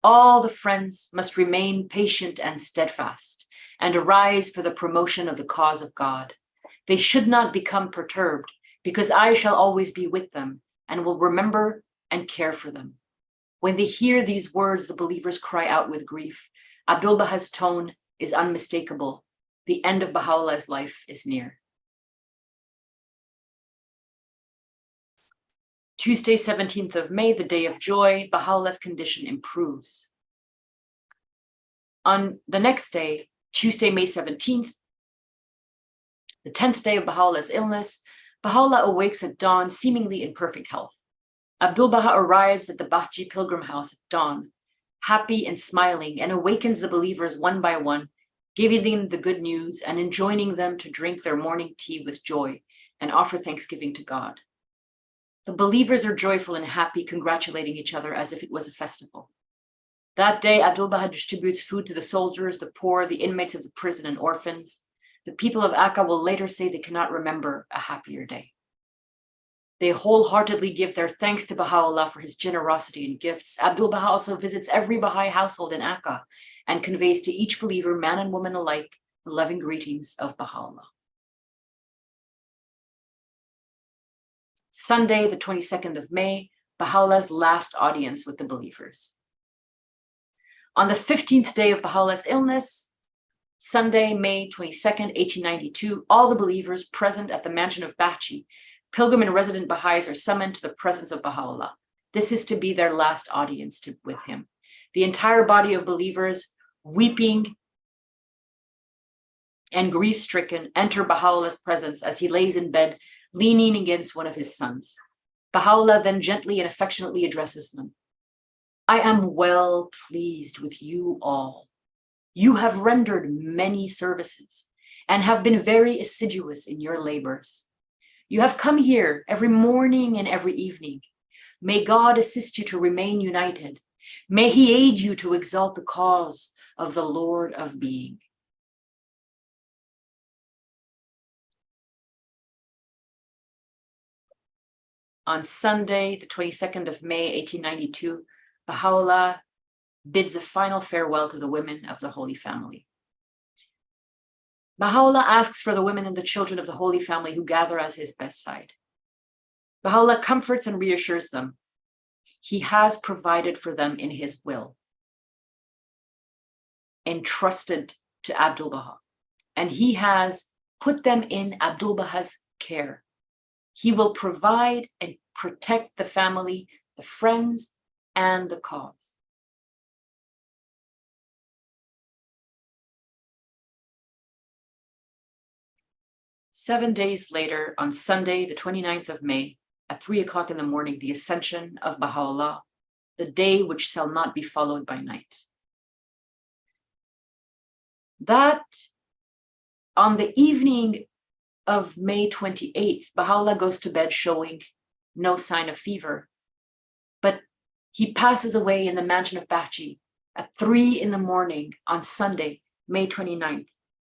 All the friends must remain patient and steadfast and arise for the promotion of the cause of God. They should not become perturbed, because I shall always be with them and will remember and care for them. When they hear these words, the believers cry out with grief. Abdu'l-Bahá's tone is unmistakable. The end of Baha'u'llah's life is near. Tuesday, 17th of May, the day of joy, Baha'u'llah's condition improves. On the next day, Tuesday, May 17th, the 10th day of Baha'u'llah's illness, Baha'u'lláh awakes at dawn, seemingly in perfect health. Abdu'l-Bahá arrives at the Bachi pilgrim house at dawn, happy and smiling, and awakens the believers one by one, giving them the good news and enjoining them to drink their morning tea with joy and offer thanksgiving to God. The believers are joyful and happy, congratulating each other as if it was a festival. That day, Abdu'l-Bahá distributes food to the soldiers, the poor, the inmates of the prison, and orphans. The people of Akka will later say they cannot remember a happier day. They wholeheartedly give their thanks to Baha'u'lláh for his generosity and gifts. Abdu'l-Bahá also visits every Baha'i household in Akka and conveys to each believer, man and woman alike, the loving greetings of Baha'u'lláh. Sunday, the 22nd of May, Baha'u'llah's last audience with the believers. On the 15th day of Baha'u'llah's illness, Sunday, May 22nd, 1892, all the believers present at the mansion of Bachi, pilgrim and resident Baha'is, are summoned to the presence of Baha'u'lláh. This is to be their last audience with him. The entire body of believers, weeping and grief-stricken, enter Baha'u'llah's presence as he lays in bed, leaning against one of his sons. Baha'u'lláh then gently and affectionately addresses them. I am well pleased with you all. You have rendered many services and have been very assiduous in your labors. You have come here every morning and every evening. May God assist you to remain united. May he aid you to exalt the cause of the Lord of Being. On Sunday, the 22nd of May, 1892, Baha'u'lláh bids a final farewell to the women of the Holy Family. Baha'u'lláh asks for the women and the children of the Holy Family who gather at his bedside. Baha'u'lláh comforts and reassures them. He has provided for them in his will, entrusted to Abdu'l-Bahá, and he has put them in Abdu'l-Bahā's care. He will provide and protect the family, the friends, and the cause. Seven days later, on Sunday, the 29th of May, at 3 o'clock in the morning, the Ascension of Baha'u'lláh, the day which shall not be followed by night. That on the evening of May 28th, Baha'u'lláh goes to bed showing no sign of fever, but he passes away in the mansion of Bachi at 3 in the morning on Sunday, May 29th,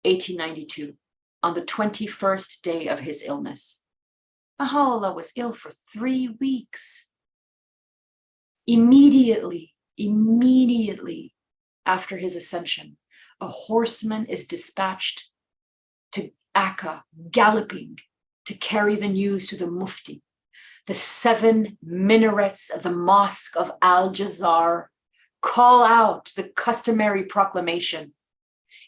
1892, on the 21st day of his illness. Baha'u'lláh was ill for 3 weeks. Immediately after his ascension, a horseman is dispatched to Akka, galloping to carry the news to the Mufti. The 7 minarets of the Mosque of Al-Jazar call out the customary proclamation.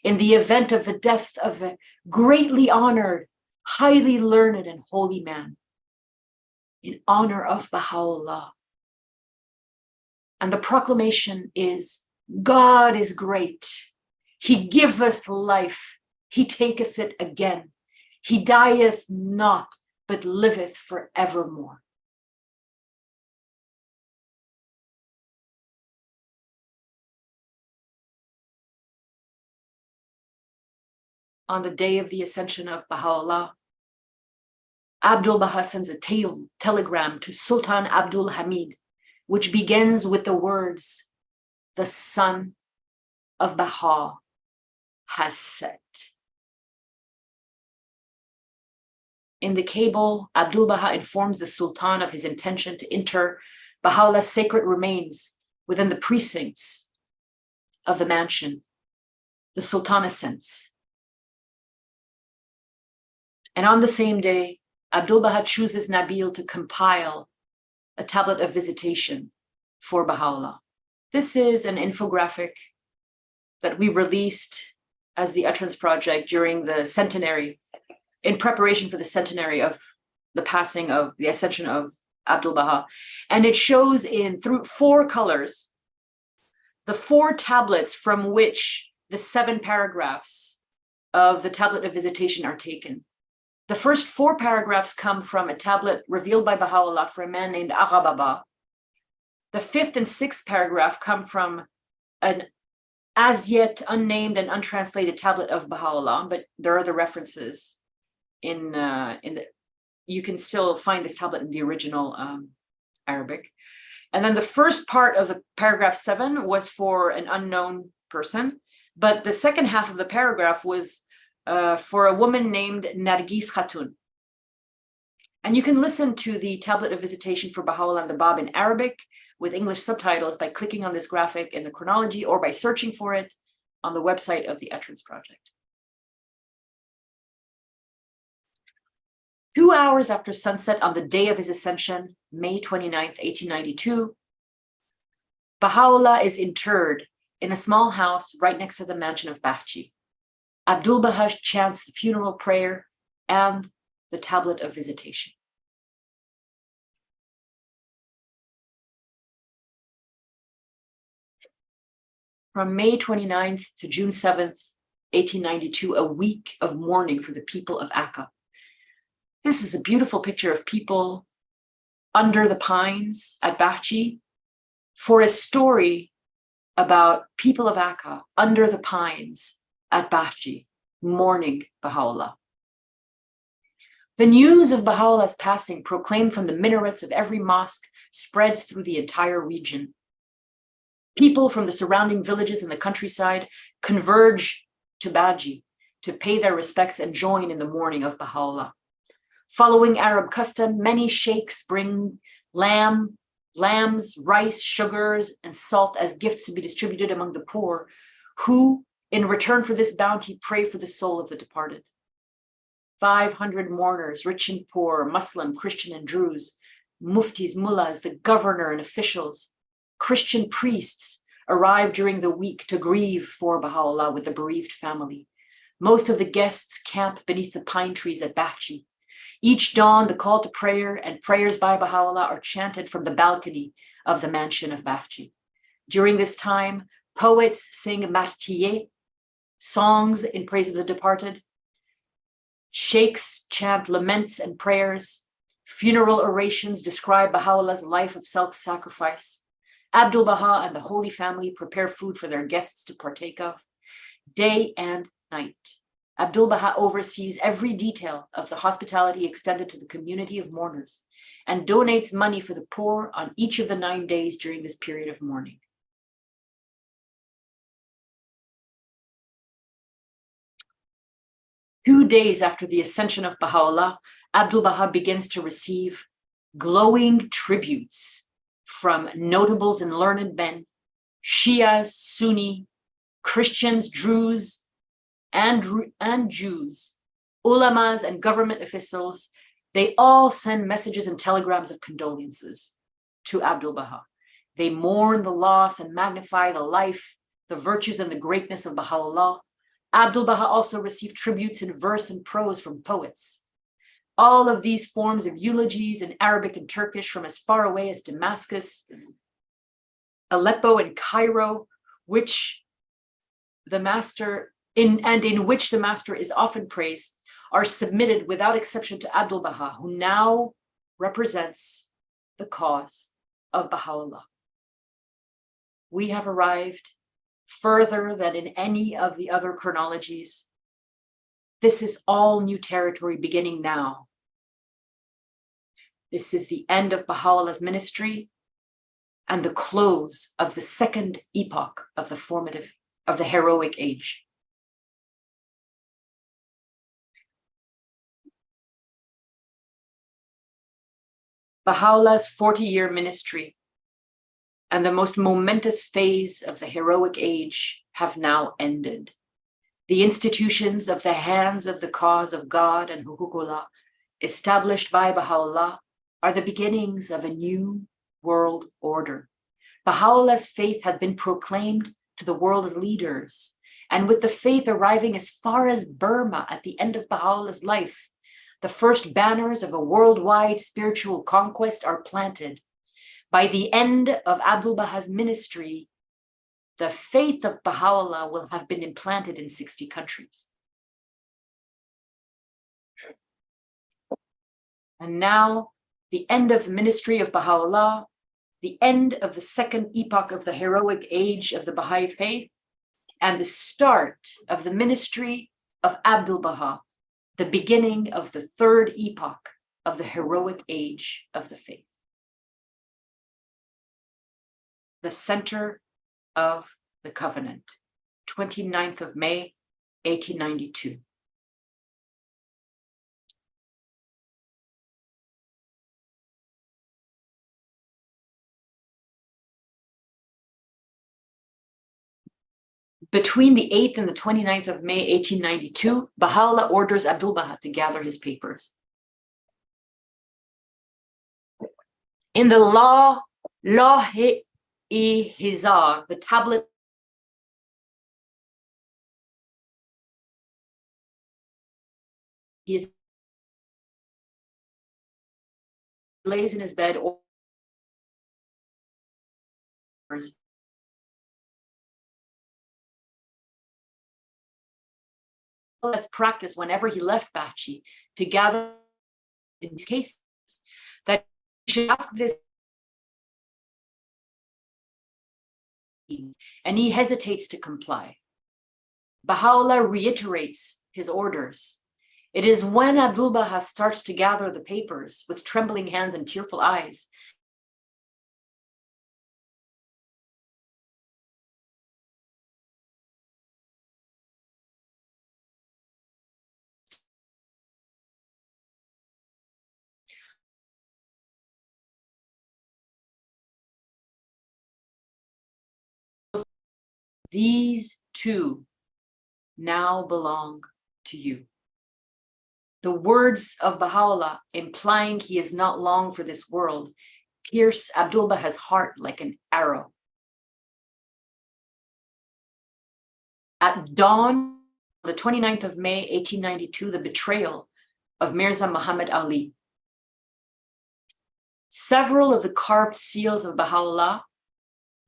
In the event of the death of a greatly honored, highly learned and holy man, in honor of Baha'u'lláh. And the proclamation is, God is great. He giveth life. He taketh it again. He dieth not, but liveth forevermore. on the day of the Ascension of Baha'u'lláh, Abdu'l-Bahá sends a telegram to Sultan Abdul Hamid, which begins with the words, "The sun of Baha has set." In the cable, Abdu'l-Bahá informs the Sultan of his intention to inter Baha'u'llah's sacred remains within the precincts of the mansion, the Sultan assents. And on the same day, Abdu'l-Bahá chooses Nabil to compile a tablet of visitation for Baha'u'lláh. This is an infographic that we released as the Utterance Project during the centenary, in preparation for the centenary of the passing of the Ascension of Abdu'l-Bahá. And it shows through 4 colors, the 4 tablets from which the 7 paragraphs of the tablet of visitation are taken. The first 4 paragraphs come from a tablet revealed by Baha'u'lláh for a man named Agha Baba. The 5th and 6th paragraph come from an as yet unnamed and untranslated tablet of Baha'u'lláh, but there are the references you can still find this tablet in the original Arabic. And then the first part of the paragraph 7 was for an unknown person, but the second half of the paragraph was for a woman named Nargis Khatun. And you can listen to the tablet of visitation for Baha'u'lláh and the Bab in Arabic with English subtitles by clicking on this graphic in the chronology or by searching for it on the website of the Utterance Project. 2 hours after sunset on the day of his ascension, May 29th, 1892, Baha'u'lláh is interred in a small house right next to the mansion of Bahji. Abdu'l-Bahá chants the funeral prayer and the tablet of visitation. From May 29th to June 7th, 1892, a week of mourning for the people of Akka. This is a beautiful picture of people under the pines at Bahji for a story about people of Akka under the pines at Bahji, mourning Baha'u'lláh. The news of Baha'u'llah's passing, proclaimed from the minarets of every mosque, spreads through the entire region. People from the surrounding villages in the countryside converge to Bahji to pay their respects and join in the mourning of Baha'u'lláh. Following Arab custom, many sheikhs bring lambs, rice, sugars, and salt as gifts to be distributed among the poor, who, in return for this bounty, pray for the soul of the departed. 500 mourners, rich and poor, Muslim, Christian, and Druze, muftis, mullahs, the governor and officials, Christian priests arrive during the week to grieve for Baha'u'lláh with the bereaved family. Most of the guests camp beneath the pine trees at Bahji. Each dawn, the call to prayer and prayers by Baha'u'lláh are chanted from the balcony of the mansion of Bahji. During this time, poets sing martiyeh, songs in praise of the departed. Sheikhs chant laments and prayers. Funeral orations describe Baha'u'llah's life of self-sacrifice. Abdu'l-Bahá and the Holy Family prepare food for their guests to partake of. Day and night, Abdu'l-Bahá oversees every detail of the hospitality extended to the community of mourners and donates money for the poor on each of the 9 days during this period of mourning. Two days after the ascension of Baha'u'lláh, Abdu'l-Bahá begins to receive glowing tributes from notables and learned men, Shias, Sunni, Christians, Druze, and Jews, ulamas and government officials. They all send messages and telegrams of condolences to Abdu'l-Bahá. They mourn the loss and magnify the life, the virtues, and the greatness of Baha'u'lláh. Abdu'l-Bahá also received tributes in verse and prose from poets. All of these forms of eulogies in Arabic and Turkish from as far away as Damascus, Aleppo, and Cairo, in which the master is often praised, are submitted without exception to Abdu'l-Bahá, who now represents the cause of Baha'u'lláh. We have arrived further than in any of the other chronologies This is all new territory beginning now. This is the end of Baha'u'llah's ministry and the close of the second epoch of the heroic age. Baha'u'llah's 40-year ministry and the most momentous phase of the heroic age have now ended. The institutions of the hands of the cause of God and Huququllah, established by Baha'u'llah, are the beginnings of a new world order. Baha'u'llah's faith had been proclaimed to the world leaders, and with the faith arriving as far as Burma at the end of Baha'u'llah's life, the first banners of a worldwide spiritual conquest are planted. By the end of Abdu'l-Bahā's ministry, the faith of Baha'u'llah will have been implanted in 60 countries. And now, the end of the ministry of Baha'u'llah, the end of the second epoch of the heroic age of the Baha'i faith, and the start of the ministry of Abdu'l-Bahá, the beginning of the third epoch of the heroic age of the faith. The center of the covenant, 29th of May, 1892. Between the 8th and the 29th of May, 1892, Baha'u'llah orders Abdu'l-Bahá to gather his papers. In the Lawh-i Hizar, the tablet he lays in his bed as practice whenever he left Bachi to gather in these cases, that he should ask this, and he hesitates to comply. Baha'u'llah reiterates his orders. It is when Abdu'l-Bahá starts to gather the papers with trembling hands and tearful eyes these two now belong to you. The words of Baha'u'llah, implying he is not long for this world, pierce Abdu'l-Bahā's heart like an arrow. At dawn, the 29th of May, 1892, the betrayal of Mirza Muhammad Ali. Several of the carved seals of Baha'u'llah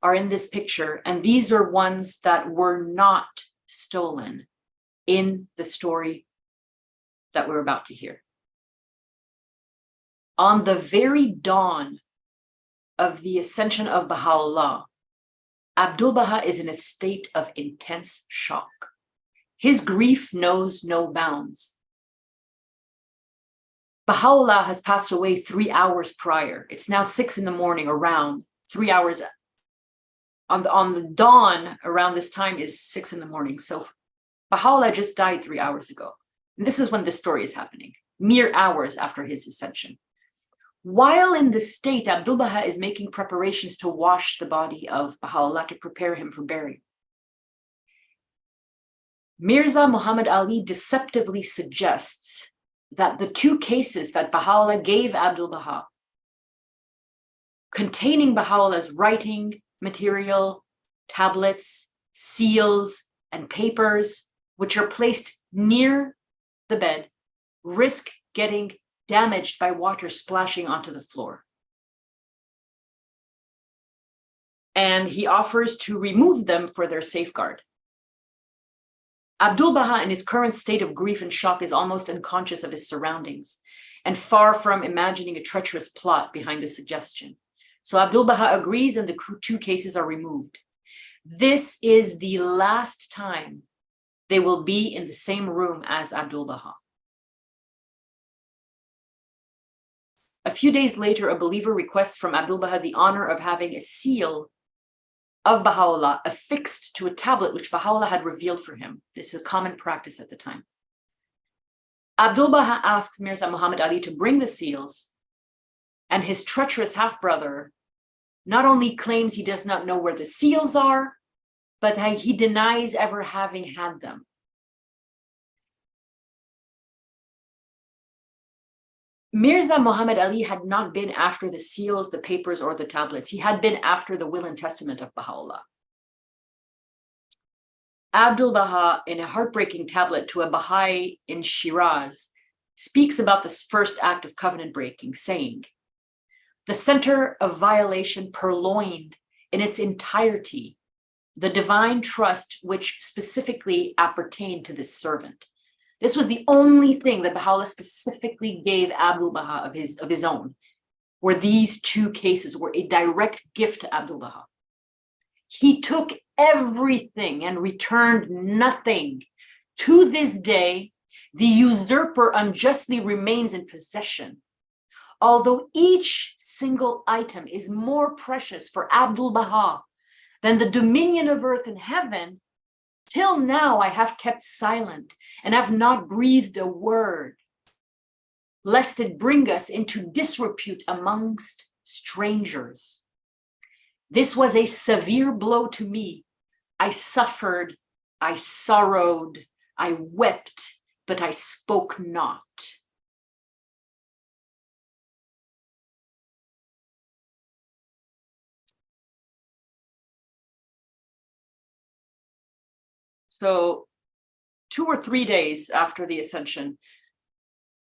are in this picture, and these are ones that were not stolen in the story that we're about to hear. On the very dawn of the ascension of Baha'u'llah, Abdu'l-Bahá is in a state of intense shock. His grief knows no bounds. Baha'u'llah has passed away 3 hours prior. It's now 6 in the morning, around 3 hours. On the dawn around this time is 6 in the morning. So Baha'u'llah just died 3 hours ago. And this is when this story is happening, mere hours after his ascension. While in this state, Abdu'l-Bahá is making preparations to wash the body of Baha'u'llah to prepare him for burial. Mirza Muhammad Ali deceptively suggests that the 2 cases that Baha'u'llah gave Abdu'l-Bahá, containing Baha'u'llah's writing material, tablets, seals, and papers, which are placed near the bed, risk getting damaged by water splashing onto the floor. And he offers to remove them for their safeguard. Abdu'l-Bahá, in his current state of grief and shock, is almost unconscious of his surroundings and far from imagining a treacherous plot behind the suggestion. So Abdu'l-Bahá agrees and the 2 cases are removed. This is the last time they will be in the same room as Abdu'l-Bahá. A few days later, a believer requests from Abdu'l-Bahá the honor of having a seal of Baha'u'lláh affixed to a tablet which Baha'u'lláh had revealed for him. This is a common practice at the time. Abdu'l-Bahá asks Mirza Muhammad Ali to bring the seals, and his treacherous half-brother not only claims he does not know where the seals are, but he denies ever having had them. Mirza Muhammad Ali had not been after the seals, the papers, or the tablets. He had been after the will and testament of Baha'u'lláh. Abdu'l-Bahá, in a heartbreaking tablet to a Baha'i in Shiraz, speaks about this first act of covenant breaking, saying, "The center of violation purloined in its entirety the divine trust which specifically appertained to this servant." This was the only thing that Baha'u'lláh specifically gave Abdu'l-Bahá of his own, where these two cases were a direct gift to Abdu'l-Bahá. He took everything and returned nothing. To this day, the usurper unjustly remains in possession. Although each single item is more precious for Abdu'l-Bahá than the dominion of earth and heaven, till now I have kept silent and have not breathed a word, lest it bring us into disrepute amongst strangers. This was a severe blow to me. I suffered, I sorrowed, I wept, but I spoke not. So 2 or 3 days after the Ascension,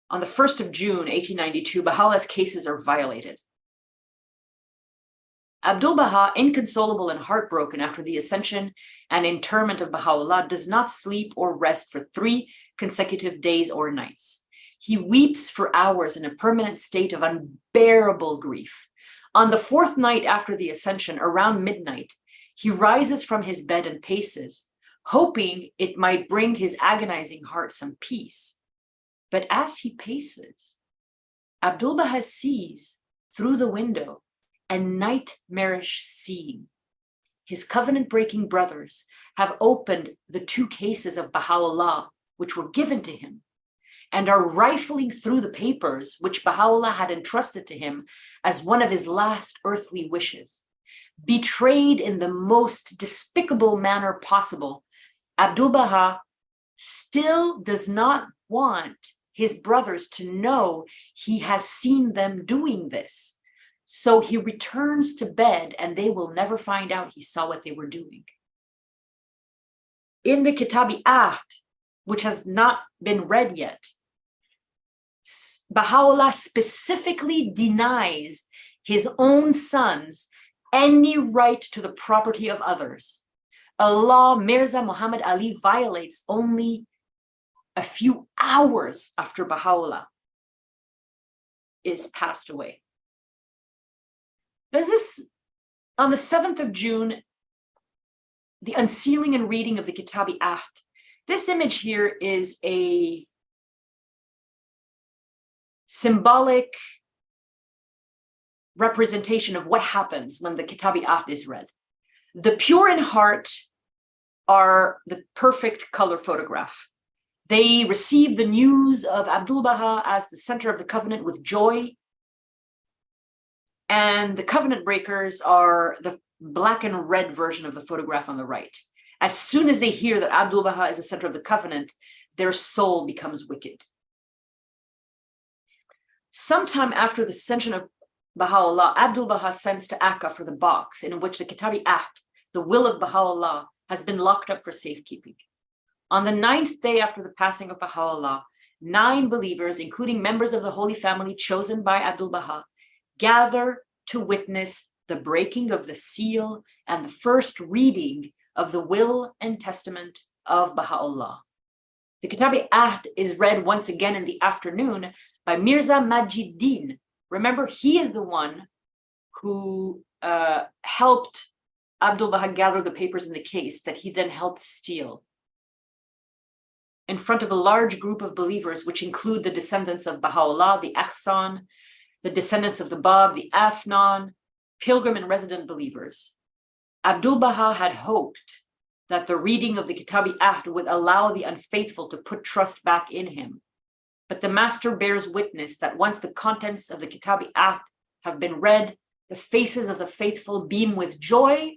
on the 1st of June, 1892, Baha'u'llah's cases are violated. Abdu'l-Bahá, inconsolable and heartbroken after the Ascension and interment of Baha'u'lláh, does not sleep or rest for 3 consecutive days or nights. He weeps for hours in a permanent state of unbearable grief. On the 4th night after the Ascension, around midnight, he rises from his bed and paces, hoping it might bring his agonizing heart some peace. But as he paces, Abdu'l-Bahá sees through the window a nightmarish scene. His covenant-breaking brothers have opened the 2 cases of Baha'u'lláh, which were given to him, and are rifling through the papers which Baha'u'lláh had entrusted to him as one of his last earthly wishes. Betrayed in the most despicable manner possible, Abdu'l-Bahá still does not want his brothers to know he has seen them doing this. So he returns to bed and they will never find out he saw what they were doing. In the Kitab-i-Ahd, which has not been read yet, Baha'u'lláh specifically denies his own sons any right to the property of others. A law Mirza Muhammad Ali violates only a few hours after Baha'u'lláh is passed away. On the 7th of June, the unsealing and reading of the Kitab-i-Ahd. This image here is a symbolic representation of what happens when the Kitab-i-Ahd is read. The pure in heart are the perfect color photograph. They receive the news of Abdu'l-Bahá as the center of the covenant with joy. And the covenant breakers are the black and red version of the photograph on the right. As soon as they hear that Abdu'l-Bahá is the center of the covenant, their soul becomes wicked. Sometime after the ascension of Baha'u'lláh, Abdu'l-Bahá sends to Akka for the box in which the Kitab-i-Ahd, the will of Baha'u'lláh, has been locked up for safekeeping. On the 9th day after the passing of Baha'u'lláh, 9 believers, including members of the Holy Family chosen by Abdu'l-Bahá, gather to witness the breaking of the seal and the first reading of the will and testament of Baha'u'lláh. The Kitab-i-Ahd is read once again in the afternoon by Mirza Majid-Din. Remember, he is the one who helped Abdu'l-Bahá gather the papers in the case that he then helped steal. in front of a large group of believers, which include the descendants of Baha'u'lláh, the Ahsan, the descendants of the Bab, the Afnan, pilgrim and resident believers. Abdu'l-Bahá had hoped that the reading of the Kitab-i-Ahd would allow the unfaithful to put trust back in him. But the master bears witness that once the contents of the Kitab-i-Ahd have been read, the faces of the faithful beam with joy,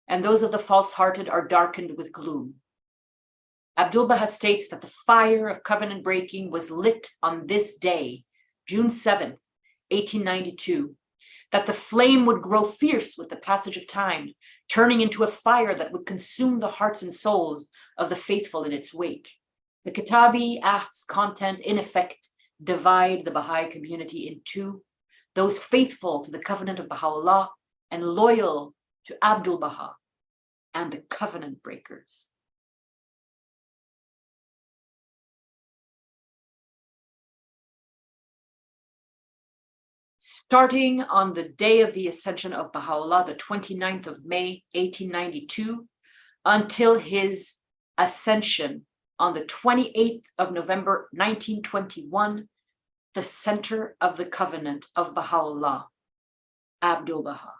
and those of the false-hearted are darkened with gloom. Abdu'l-Bahá states that the fire of covenant breaking was lit on this day, June 7th, 1892, that the flame would grow fierce with the passage of time, turning into a fire that would consume the hearts and souls of the faithful in its wake. The Kitab-i-Ahd's content, in effect, divide the Baha'i community in two: those faithful to the covenant of Baha'u'lláh and loyal to Abdu'l-Bahá, and the covenant breakers. Starting on the day of the Ascension of Baha'u'lláh, the 29th of May, 1892, until his ascension on the 28th of November, 1921, the center of the covenant of Baha'u'lláh, Abdu'l-Bahá.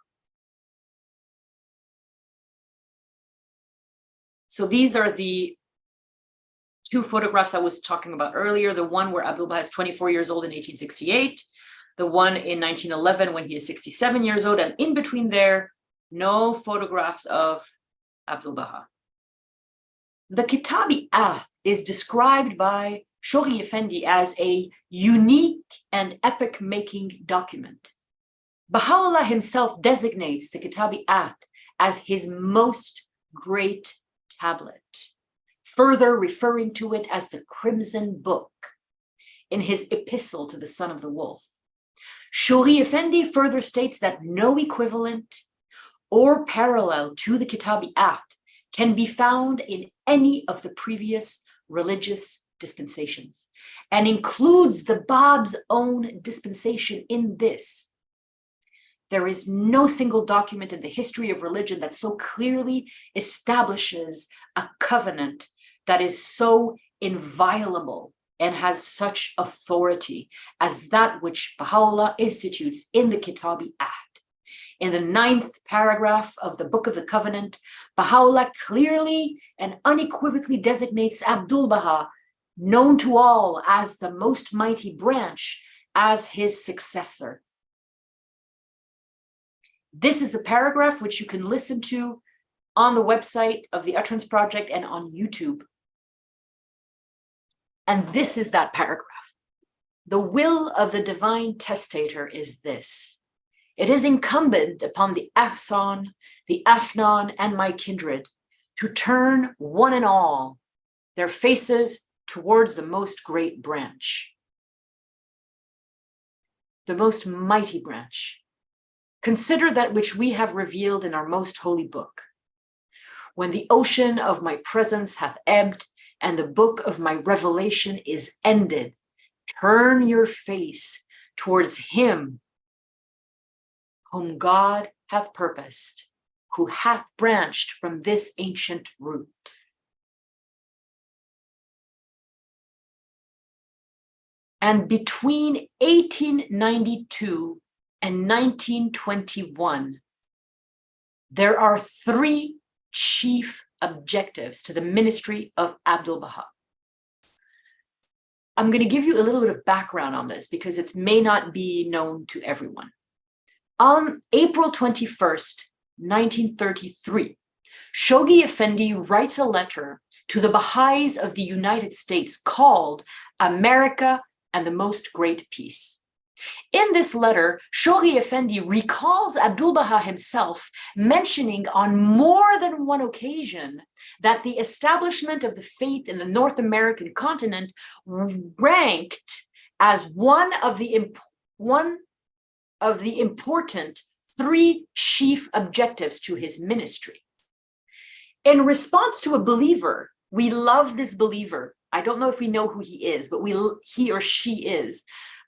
So these are the two photographs I was talking about earlier, the one where Abdu'l-Bahá is 24 years old in 1868, the one in 1911 when he is 67 years old, and in between there, no photographs of Abdu'l-Bahá. The Kitab-i-Ahd is described by Shoghi Effendi as a unique and epic-making document. Baha'u'lláh himself designates the Kitab-i-Ahd as his most great tablet, further referring to it as the Crimson Book in his epistle to the Son of the Wolf. Shoghi Effendi further states that no equivalent or parallel to the Kitab-i-Ahd can be found in any of the previous religious dispensations, and includes the Bab's own dispensation in this. There is no single document in the history of religion that so clearly establishes a covenant that is so inviolable and has such authority as that which Baha'u'lláh institutes in the Kitab-i-Ahd. In the 9th paragraph of the Book of the Covenant, Baha'u'lláh clearly and unequivocally designates Abdu'l-Bahá, known to all as the most mighty branch, as his successor. This is the paragraph which you can listen to on the website of the Utterance Project and on YouTube. And this is that paragraph. The will of the divine testator is this: it is incumbent upon the Ahsan, the Afnan, and my kindred to turn one and all their faces towards the most great branch, the most mighty branch. Consider that which we have revealed in our most holy book. When the ocean of my presence hath ebbed and the book of my revelation is ended, turn your face towards him whom God hath purposed, who hath branched from this ancient root. And between 1892 and 1921, there are three chief objectives to the ministry of Abdu'l-Bahá. I'm going to give you a little bit of background on this because it may not be known to everyone. On April 21st, 1933, Shoghi Effendi writes a letter to the Bahá'ís of the United States called America and the Most Great Peace. In this letter, Shoghi Effendi recalls Abdu'l-Bahá himself mentioning on more than one occasion that the establishment of the faith in the North American continent ranked as one of the important three chief objectives to his ministry. In response to a believer, we love this believer. I don't know if we know who he is, but he or she is.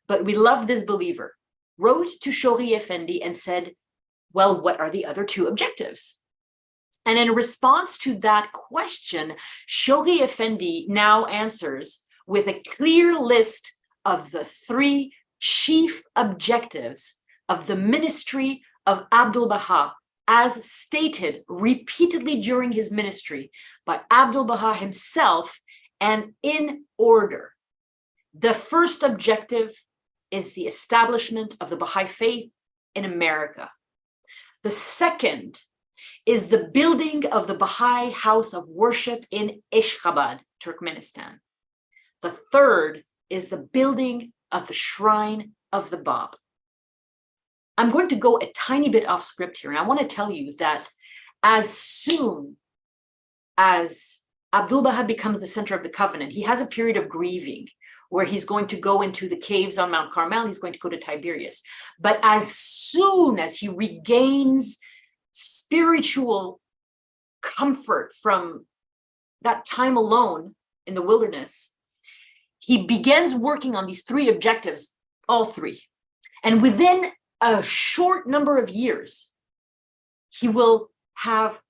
But we love this believer, wrote to Shoghi Effendi and said, well, what are the other two objectives? And in response to that question, Shoghi Effendi now answers with a clear list of the 3 chief objectives of the ministry of Abdu'l-Bahá, as stated repeatedly during his ministry by Abdu'l-Bahá himself, and in order. The first objective is the establishment of the Baha'i faith in America. The second is the building of the Baha'i house of worship in Ashgabat, Turkmenistan. The third is the building of the shrine of the Bab. I'm going to go a tiny bit off script here, and I want to tell you that as soon as Abdu'l-Bahá becomes the center of the covenant, he has a period of grieving where he's going to go into the caves on Mount Carmel, he's going to go to Tiberias. But as soon as he regains spiritual comfort from that time alone in the wilderness, he begins working on these 3 objectives, all 3. And within a short number of years, he will have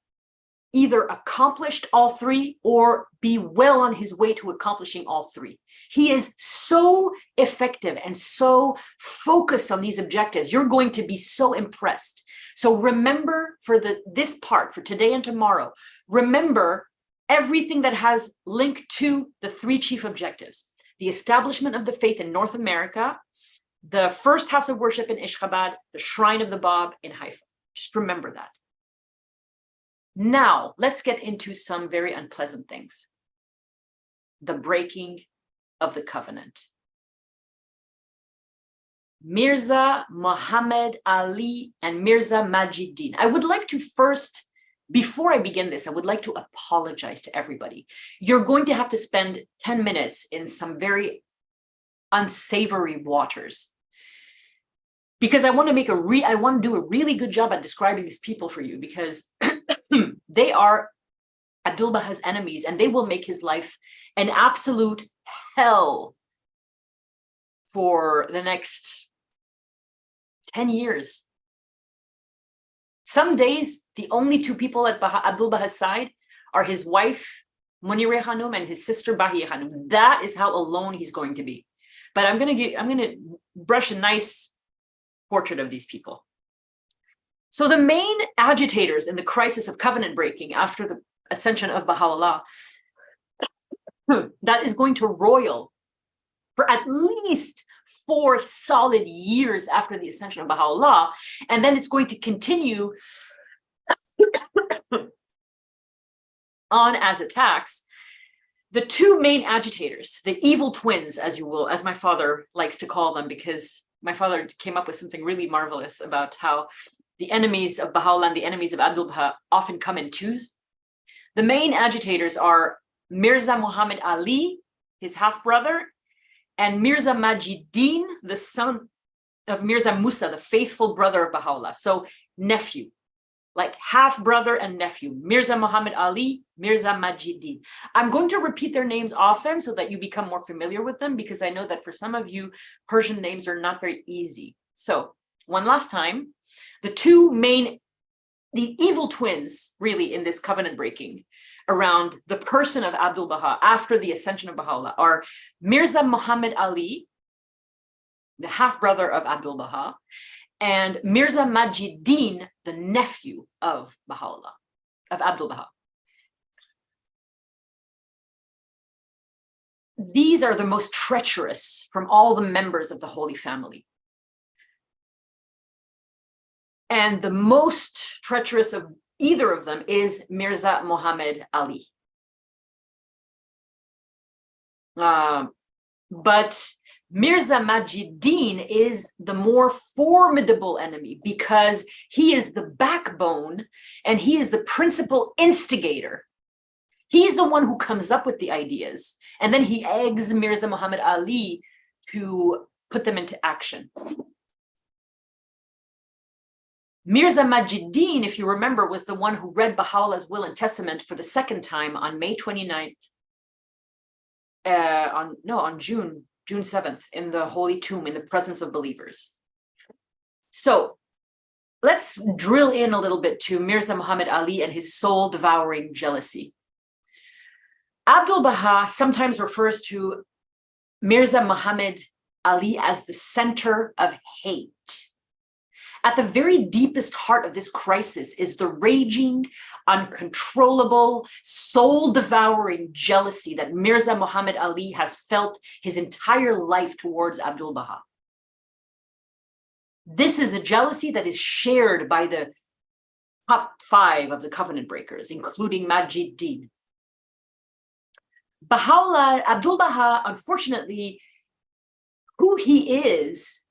either accomplished all 3 or be well on his way to accomplishing all 3. He is so effective and so focused on these objectives. You're going to be so impressed. So remember for this part, for today and tomorrow, remember everything that has linked to the 3 chief objectives: the establishment of the faith in North America, the first house of worship in Ashgabat, the shrine of the Bab in Haifa. Just remember that. Now, let's get into some very unpleasant things. The breaking of the covenant. Mirza Muhammad Ali and Mirza Majiddin. I would like to first, before I begin this, I would like to apologize to everybody. You're going to have to spend 10 minutes in some very unsavory waters, because I want to do a really good job at describing these people for you, because they are Abdu'l-Bahā's enemies, and they will make his life an absolute hell for the next 10 years. Some days, the only 2 people at Abdu'l-Bahā's side are his wife, Munireh Khanum, and his sister, Bahiya Khanum. That is how alone he's going to be. But I'm going to brush a nice portrait of these people. So the main agitators in the crisis of covenant breaking after the ascension of Baha'u'lláh, that is going to roil for at least 4 solid years after the ascension of Baha'u'lláh, and then it's going to continue on as attacks. The 2 main agitators, the evil twins, as my father likes to call them, because my father came up with something really marvelous about how the enemies of Baha'u'lláh and the enemies of Abdu'l-Bahá often come in 2s. The main agitators are Mirza Muhammad Ali, his half-brother, and Mirza Majiddin, the son of Mirza Musa, the faithful brother of Baha'u'lláh. So nephew, like half-brother and nephew, Mirza Muhammad Ali, Mirza Majiddin. I'm going to repeat their names often so that you become more familiar with them, because I know that for some of you, Persian names are not very easy. So one last time, the evil twins really in this covenant breaking around the person of Abdu'l-Bahá after the ascension of Baha'u'lláh are Mirza Muhammad Ali, the half-brother of Abdu'l-Bahá, and Mirza Majiddin, the nephew of Baha'u'lláh, of Abdu'l-Bahá. These are the most treacherous from all the members of the Holy Family. And the most treacherous of either of them is Mirza Muhammad Ali. But Mirza Majiddin is the more formidable enemy, because he is the backbone and he is the principal instigator. He's the one who comes up with the ideas, and then he eggs Mirza Muhammad Ali to put them into action. Mirza Majiddin, if you remember, was the one who read Baha'u'llah's will and testament for the 2nd time on May 29th, on June 7th, in the Holy Tomb, in the presence of believers. So let's drill in a little bit to Mirza Muhammad Ali and his soul-devouring jealousy. Abdu'l-Bahá sometimes refers to Mirza Muhammad Ali as the center of hate. At the very deepest heart of this crisis is the raging, uncontrollable, soul-devouring jealousy that Mirza Muhammad Ali has felt his entire life towards Abdu'l-Bahá. This is a jealousy that is shared by the top 5 of the covenant breakers, including Majid Din. Baha'u'lláh, Abdu'l-Bahá, unfortunately, who he is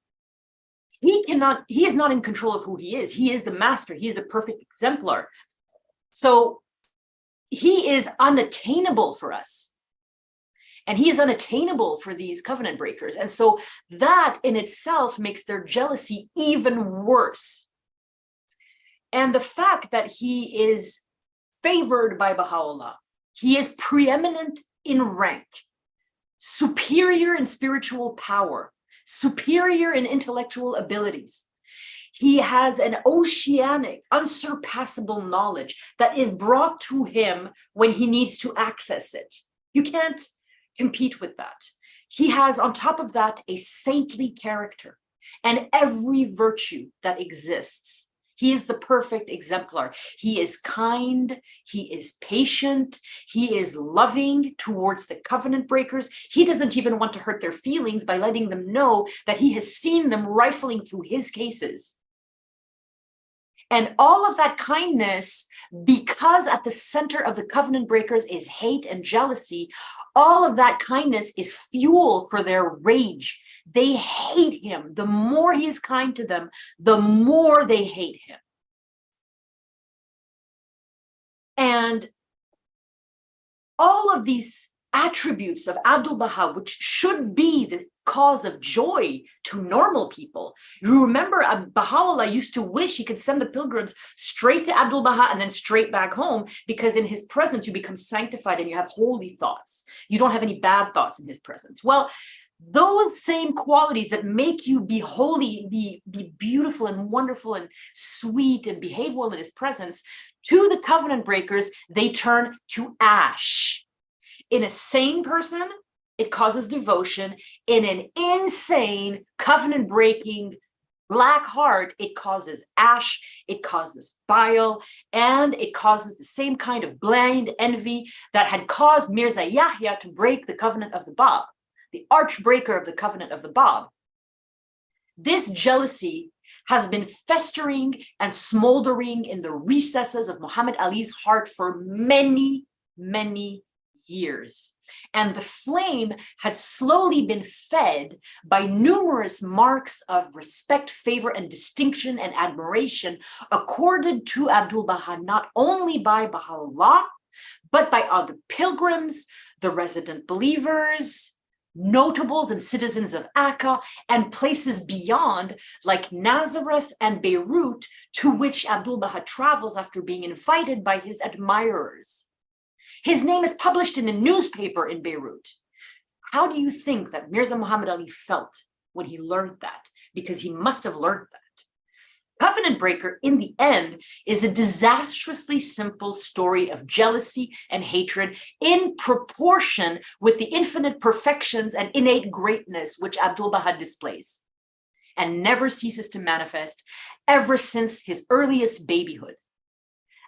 not in control of who he is. He is the master. He is the perfect exemplar. So he is unattainable for us. And he is unattainable for these covenant breakers. And so that in itself makes their jealousy even worse. And the fact that he is favored by Baha'u'lláh, he is preeminent in rank, superior in spiritual power, superior in intellectual abilities. He has an oceanic, unsurpassable knowledge that is brought to him when he needs to access it. You can't compete with that. He has, on top of that, a saintly character and every virtue that exists. He is the perfect exemplar. He is kind, he is patient, he is loving towards the covenant breakers. He doesn't even want to hurt their feelings by letting them know that he has seen them rifling through his cases. And all of that kindness, because at the center of the covenant breakers is hate and jealousy, all of that kindness is fuel for their rage. They hate him. The more he is kind to them, the more they hate him. And all of these attributes of Abdu'l-Bahá, which should be the cause of joy to normal people. You remember Baha'u'lláh used to wish he could send the pilgrims straight to Abdu'l-Bahá and then straight back home, because in his presence you become sanctified and you have holy thoughts. You don't have any bad thoughts in his presence. Well, those same qualities that make you be holy, be beautiful and wonderful and sweet and behave well in his presence, to the covenant breakers, they turn to ash. In a sane person, it causes devotion. In an insane, covenant-breaking, black heart, it causes ash, it causes bile, and it causes the same kind of blind envy that had caused Mirza Yahya to break the covenant of the Bab, the archbreaker of the covenant of the Bab. This jealousy has been festering and smoldering in the recesses of Muhammad Ali's heart for many, many years. And the flame had slowly been fed by numerous marks of respect, favor, and distinction and admiration accorded to Abdu'l-Bahá, not only by Baha'u'lláh, but by other pilgrims, the resident believers, notables and citizens of Akka, and places beyond like Nazareth and Beirut, to which Abdu'l-Bahá travels after being invited by his admirers. His name is published in a newspaper in Beirut. How do you think that Mirza Muhammad Ali felt when he learned that? Because he must have learned that. Covenant Breaker, in the end, is a disastrously simple story of jealousy and hatred in proportion with the infinite perfections and innate greatness which Abdu'l-Bahá displays and never ceases to manifest ever since his earliest babyhood.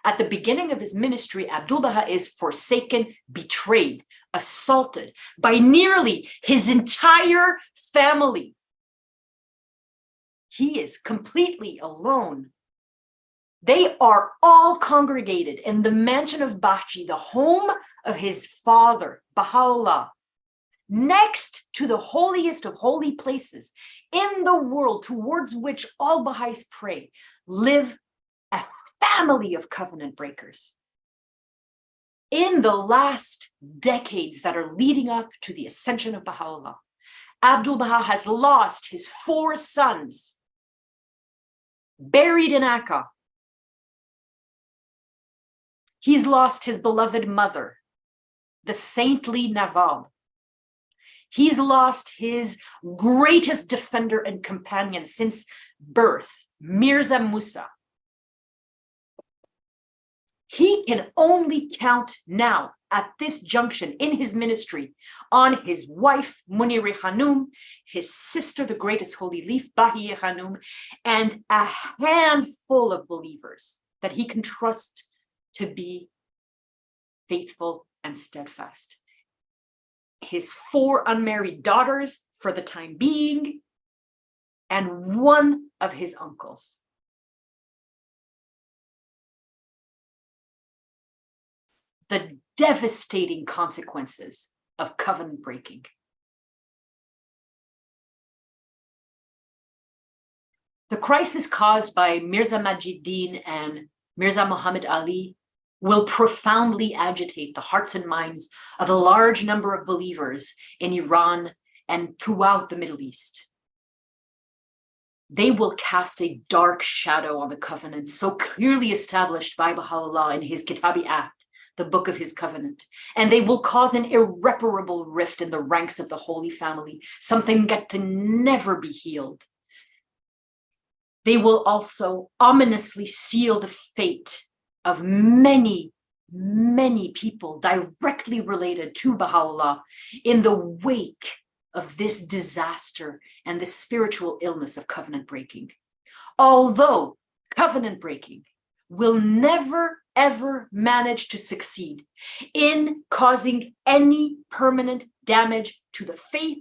At the beginning of his ministry, Abdu'l-Bahá is forsaken, betrayed, assaulted by nearly his entire family. He is completely alone. They are all congregated in the mansion of Bahji, the home of his father, Baha'u'lláh, next to the holiest of holy places in the world, towards which all Baha'is pray, live a family of covenant breakers. In the last decades that are leading up to the ascension of Baha'u'lláh, Abdu'l-Bahá has lost his 4 sons, buried in Akka. He's lost his beloved mother, the saintly Nawab. He's lost his greatest defender and companion since birth, Mirza Musa. He can only count now at this junction in his ministry on his wife, Muniri Hanum, his sister, the greatest holy leaf, Bahiya Hanum, and a handful of believers that he can trust to be faithful and steadfast. His 4 unmarried daughters for the time being, and one of his uncles. The devastating consequences of covenant breaking. The crisis caused by Mirza Majiddin and Mirza Muhammad Ali will profoundly agitate the hearts and minds of a large number of believers in Iran and throughout the Middle East. They will cast a dark shadow on the covenant so clearly established by Baha'u'lláh in his Kitabi Act, the book of his covenant, and they will cause an irreparable rift in the ranks of the Holy Family, something that can never be healed. They will also ominously seal the fate of many, many people directly related to Baha'u'lláh in the wake of this disaster and the spiritual illness of covenant breaking. Although covenant breaking will never, ever manage to succeed in causing any permanent damage to the faith,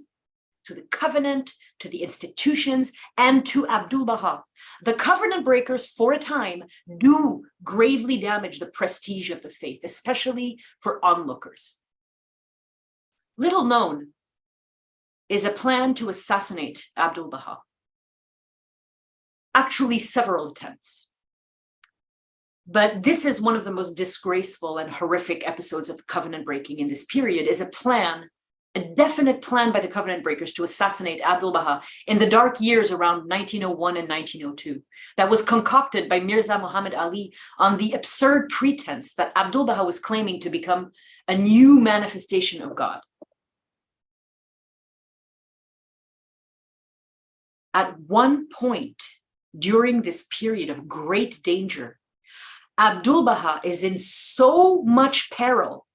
to the covenant, to the institutions, and to Abdu'l-Bahá. The covenant breakers, for a time, do gravely damage the prestige of the faith, especially for onlookers. Little known is a plan to assassinate Abdu'l-Bahá. Actually, several attempts. But this is one of the most disgraceful and horrific episodes of covenant breaking in this period, is a plan, a definite plan by the covenant breakers to assassinate Abdu'l-Bahá in the dark years around 1901 and 1902, that was concocted by Mirza Muhammad Ali on the absurd pretense that Abdu'l-Bahá was claiming to become a new manifestation of God. At one point during this period of great danger, Abdu'l-Bahá is in so much peril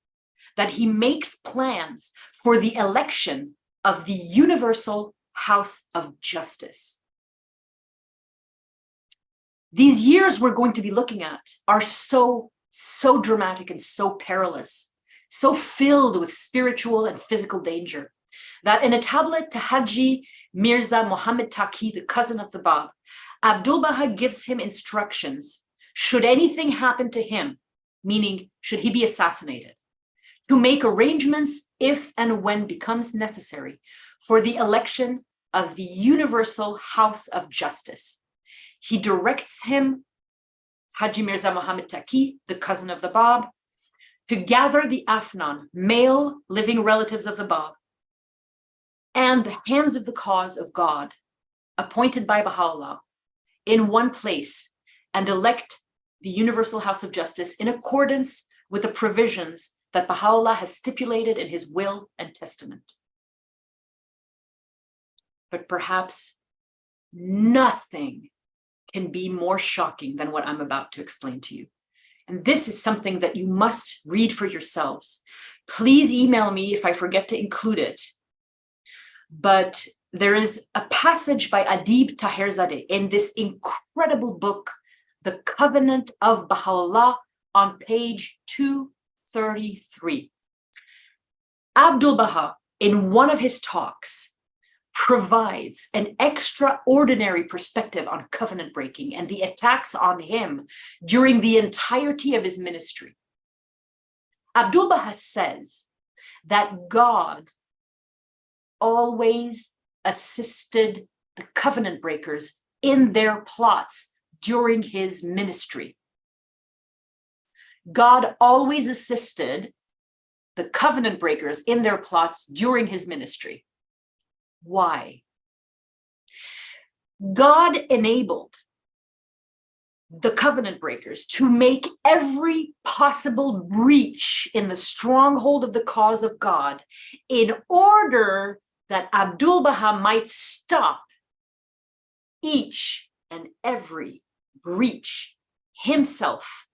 that he makes plans for the election of the Universal House of Justice. These years we're going to be looking at are so dramatic and so perilous, so filled with spiritual and physical danger, that in a tablet to Haji Mirza Muhammad Taqi, the cousin of the Bab, Abdu'l-Bahá gives him instructions, should anything happen to him, meaning should he be assassinated, to make arrangements if and when becomes necessary for the election of the Universal House of Justice. He directs him, Haji Mirza Muhammad Taqi, the cousin of the Bab, to gather the Afnan, male living relatives of the Bab, and the hands of the cause of God, appointed by Baha'u'lláh, in one place, and elect the Universal House of Justice in accordance with the provisions that Baha'u'lláh has stipulated in his will and testament. But perhaps nothing can be more shocking than what I'm about to explain to you. And this is something that you must read for yourselves. Please email me if I forget to include it. But there is a passage by Adib Taherzadeh in this incredible book, The Covenant of Baha'u'lláh, on page 233. Abdu'l-Bahá, in one of his talks, provides an extraordinary perspective on covenant breaking and the attacks on him during the entirety of his ministry. Abdu'l-Bahá says that God always assisted the covenant breakers in their plots during his ministry. God always assisted the covenant breakers in their plots during his ministry. Why? God enabled the covenant breakers to make every possible breach in the stronghold of the cause of God in order that Abdu'l-Bahá might stop each and every breach himself,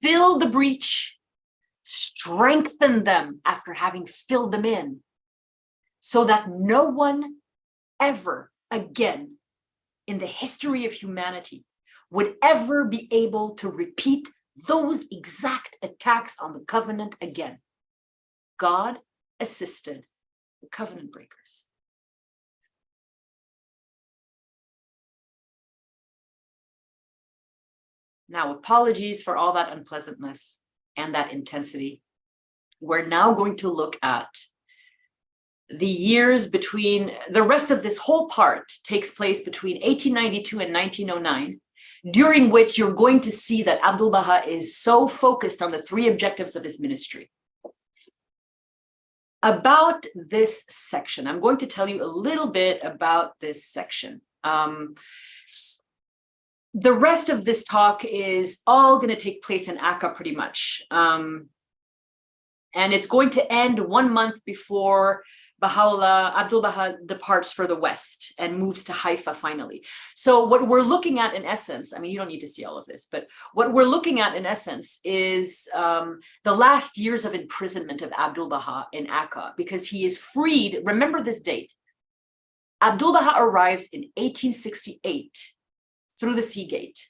filled the breach, strengthened them after having filled them in, so that no one ever again in the history of humanity would ever be able to repeat those exact attacks on the covenant again. God assisted the covenant breakers. Now, apologies for all that unpleasantness and that intensity. We're now going to look at the years between, the rest of this whole part takes place between 1892 and 1909, during which you're going to see that Abdu'l-Bahá is so focused on the three objectives of his ministry. About this section, I'm going to tell you a little bit about this section. The rest of this talk is all going to take place in Akka pretty much. And it's going to end 1 month before Abdu'l-Bahá departs for the West and moves to Haifa finally. So what we're looking at in essence, I mean, you don't need to see all of this, but what we're looking at in essence is the last years of imprisonment of Abdu'l-Bahá in Akka, because he is freed. Remember this date. Abdu'l-Bahá arrives in 1868 through the Sea Gate.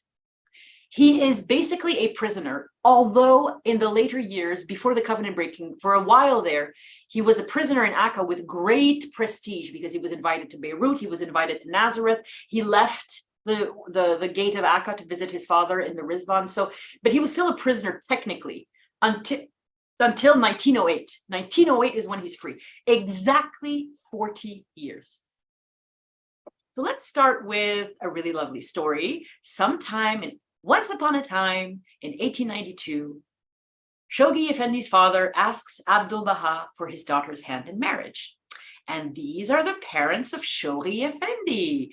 He is basically a prisoner, although in the later years, before the covenant breaking, for a while there, he was a prisoner in Akka with great prestige because he was invited to Beirut, he was invited to Nazareth, he left the gate of Akka to visit his father in the Rizwan. So, but he was still a prisoner technically until 1908. 1908 is when he's free. Exactly 40 years. So let's start with a really lovely story. Once upon a time in 1892, Shoghi Effendi's father asks Abdu'l-Bahá for his daughter's hand in marriage. And these are the parents of Shoghi Effendi.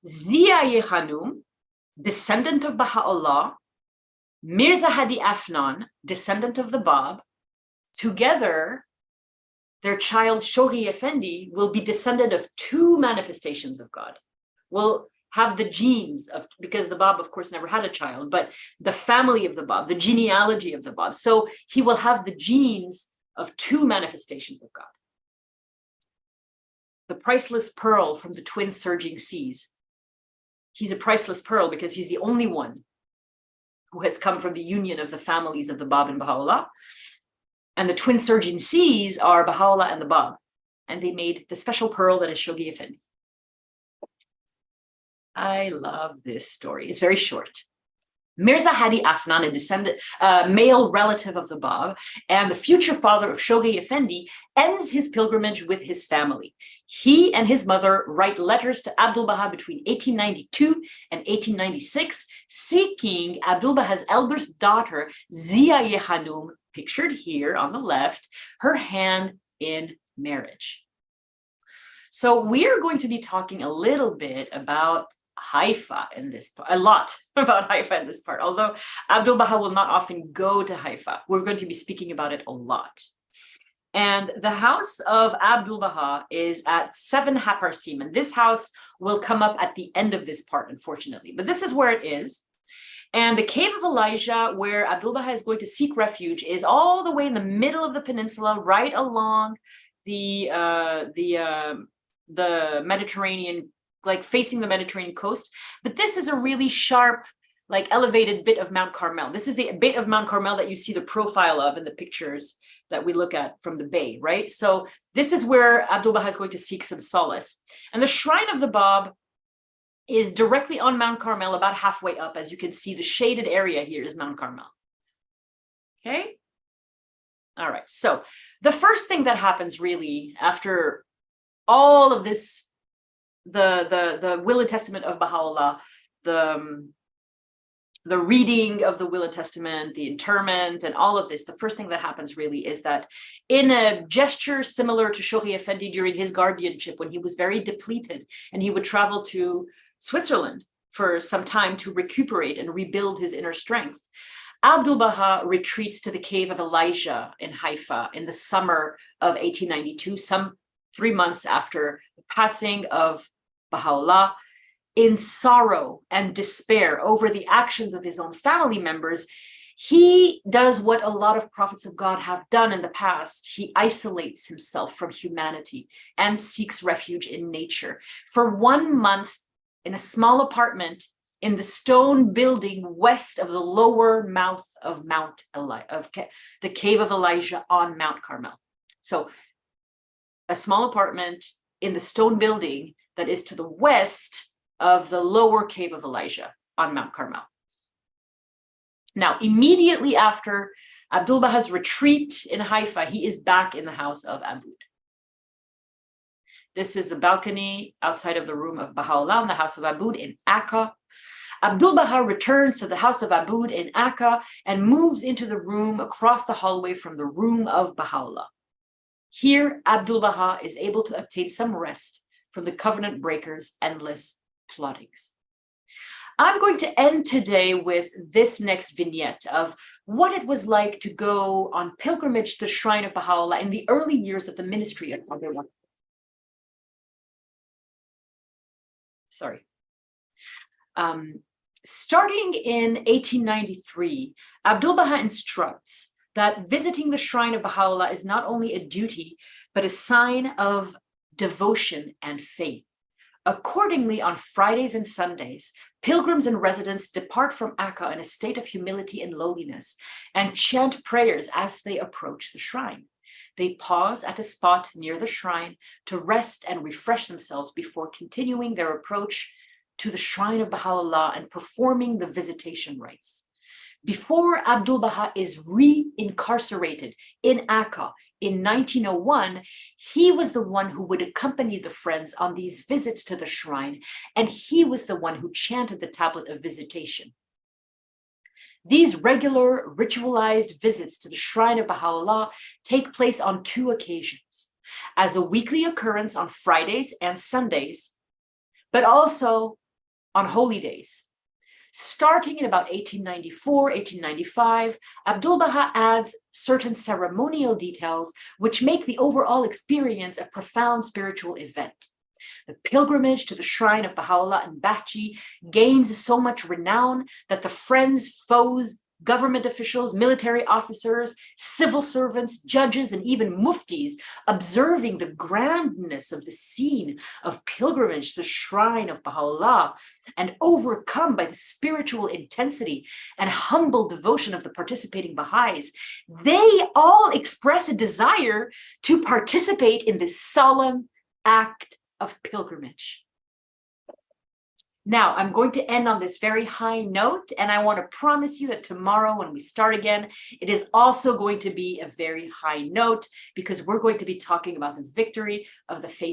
Zia Khanum, descendant of Baha'u'lláh, Mirza Hadi Afnan, descendant of the Bab. Together, their child Shoghi Effendi will be descendant of two manifestations of God. Will have the genes of, because the Bab, of course, never had a child, but the family of the Bab, the genealogy of the Bab. So he will have the genes of two manifestations of God. The priceless pearl from the twin surging seas. He's a priceless pearl because he's the only one who has come from the union of the families of the Bab and Baha'u'lláh. And the twin surging seas are Baha'u'lláh and the Bab. And they made the special pearl that is Shoghi Effendi. I love this story. It's very short. Mirza Hadi Afnan, a descendant, male relative of the Bab, and the future father of Shoghi Effendi, ends his pilgrimage with his family. He and his mother write letters to Abdu'l-Bahá between 1892 and 1896, seeking Abdu'l-Bahá's eldest daughter, Zia Khanum, pictured here on the left, her hand in marriage. So we are going to be talking a little bit about Haifa in this part, a lot about Haifa in this part, although Abdu'l-Bahá will not often go to Haifa. We're going to be speaking about it a lot. And the house of Abdu'l-Bahá is at 7 Haparsim, and this house will come up at the end of this part, unfortunately, but this is where it is. And the cave of Elijah, where Abdu'l-Bahá is going to seek refuge, is all the way in the middle of the peninsula, right along the Mediterranean, like facing the Mediterranean coast. But this is a really sharp, like elevated bit of Mount Carmel. This is the bit of Mount Carmel that you see the profile of in the pictures that we look at from the bay, right? So this is where Abdu'l-Bahá is going to seek some solace. And the shrine of the Bab is directly on Mount Carmel, about halfway up. As you can see, the shaded area here is Mount Carmel. Okay. All right. So the first thing that happens really after all of this, the will and testament of Baha'u'lláh, the reading of the will and testament, the interment, and all of this, the first thing that happens really is that in a gesture similar to Shoghi Effendi during his guardianship, when he was very depleted and he would travel to Switzerland for some time to recuperate and rebuild his inner strength, Abdu'l-Bahá retreats to the cave of Elijah in Haifa in the summer of 1892, some 3 months after the passing of Baha'u'lláh. in sorrow and despair over the actions of his own family members, he does what a lot of prophets of God have done in the past. He isolates himself from humanity and seeks refuge in nature. For 1 month in a small apartment in the stone building west of the lower mouth of the cave of Elijah on Mount Carmel. So a small apartment in the stone building that is to the west of the lower cave of Elijah on Mount Carmel. Now, immediately after Abdu'l-Bahā's retreat in Haifa, he is back in the house of Abud. This is the balcony outside of the room of Baha'u'lláh in the house of Abud in Akka. Abdu'l-Bahá returns to the house of Abud in Akka and moves into the room across the hallway from the room of Baha'u'lláh. Here, Abdu'l-Bahá is able to obtain some rest from the covenant breakers' endless plottings. I'm going to end today with this next vignette of what it was like to go on pilgrimage to the shrine of Baha'u'lláh in the early years of the ministry of Abdu'l-Bahá. Starting in 1893, Abdu'l-Bahá instructs that visiting the shrine of Baha'u'lláh is not only a duty, but a sign of devotion and faith. Accordingly, on Fridays and Sundays, pilgrims and residents depart from Akka in a state of humility and lowliness and chant prayers as they approach the shrine. They pause at a spot near the shrine to rest and refresh themselves before continuing their approach to the shrine of Baha'u'lláh and performing the visitation rites. Before Abdu'l-Bahá is re-incarcerated in Akka in 1901, he was the one who would accompany the friends on these visits to the shrine, and he was the one who chanted the tablet of visitation. These regular ritualized visits to the shrine of Baha'u'lláh take place on 2 occasions, as a weekly occurrence on Fridays and Sundays, but also on holy days. Starting in about 1894, 1895, Abdu'l-Bahá adds certain ceremonial details which make the overall experience a profound spiritual event. The pilgrimage to the shrine of Baha'u'lláh in Bahji gains so much renown that the friends, foes, government officials, military officers, civil servants, judges, and even muftis, observing the grandness of the scene of pilgrimage to the shrine of Baha'u'lláh, and overcome by the spiritual intensity and humble devotion of the participating Baha'is, they all express a desire to participate in this solemn act of pilgrimage. Now, I'm going to end on this very high note, and I want to promise you that tomorrow when we start again, it is also going to be a very high note because we're going to be talking about the victory of the faith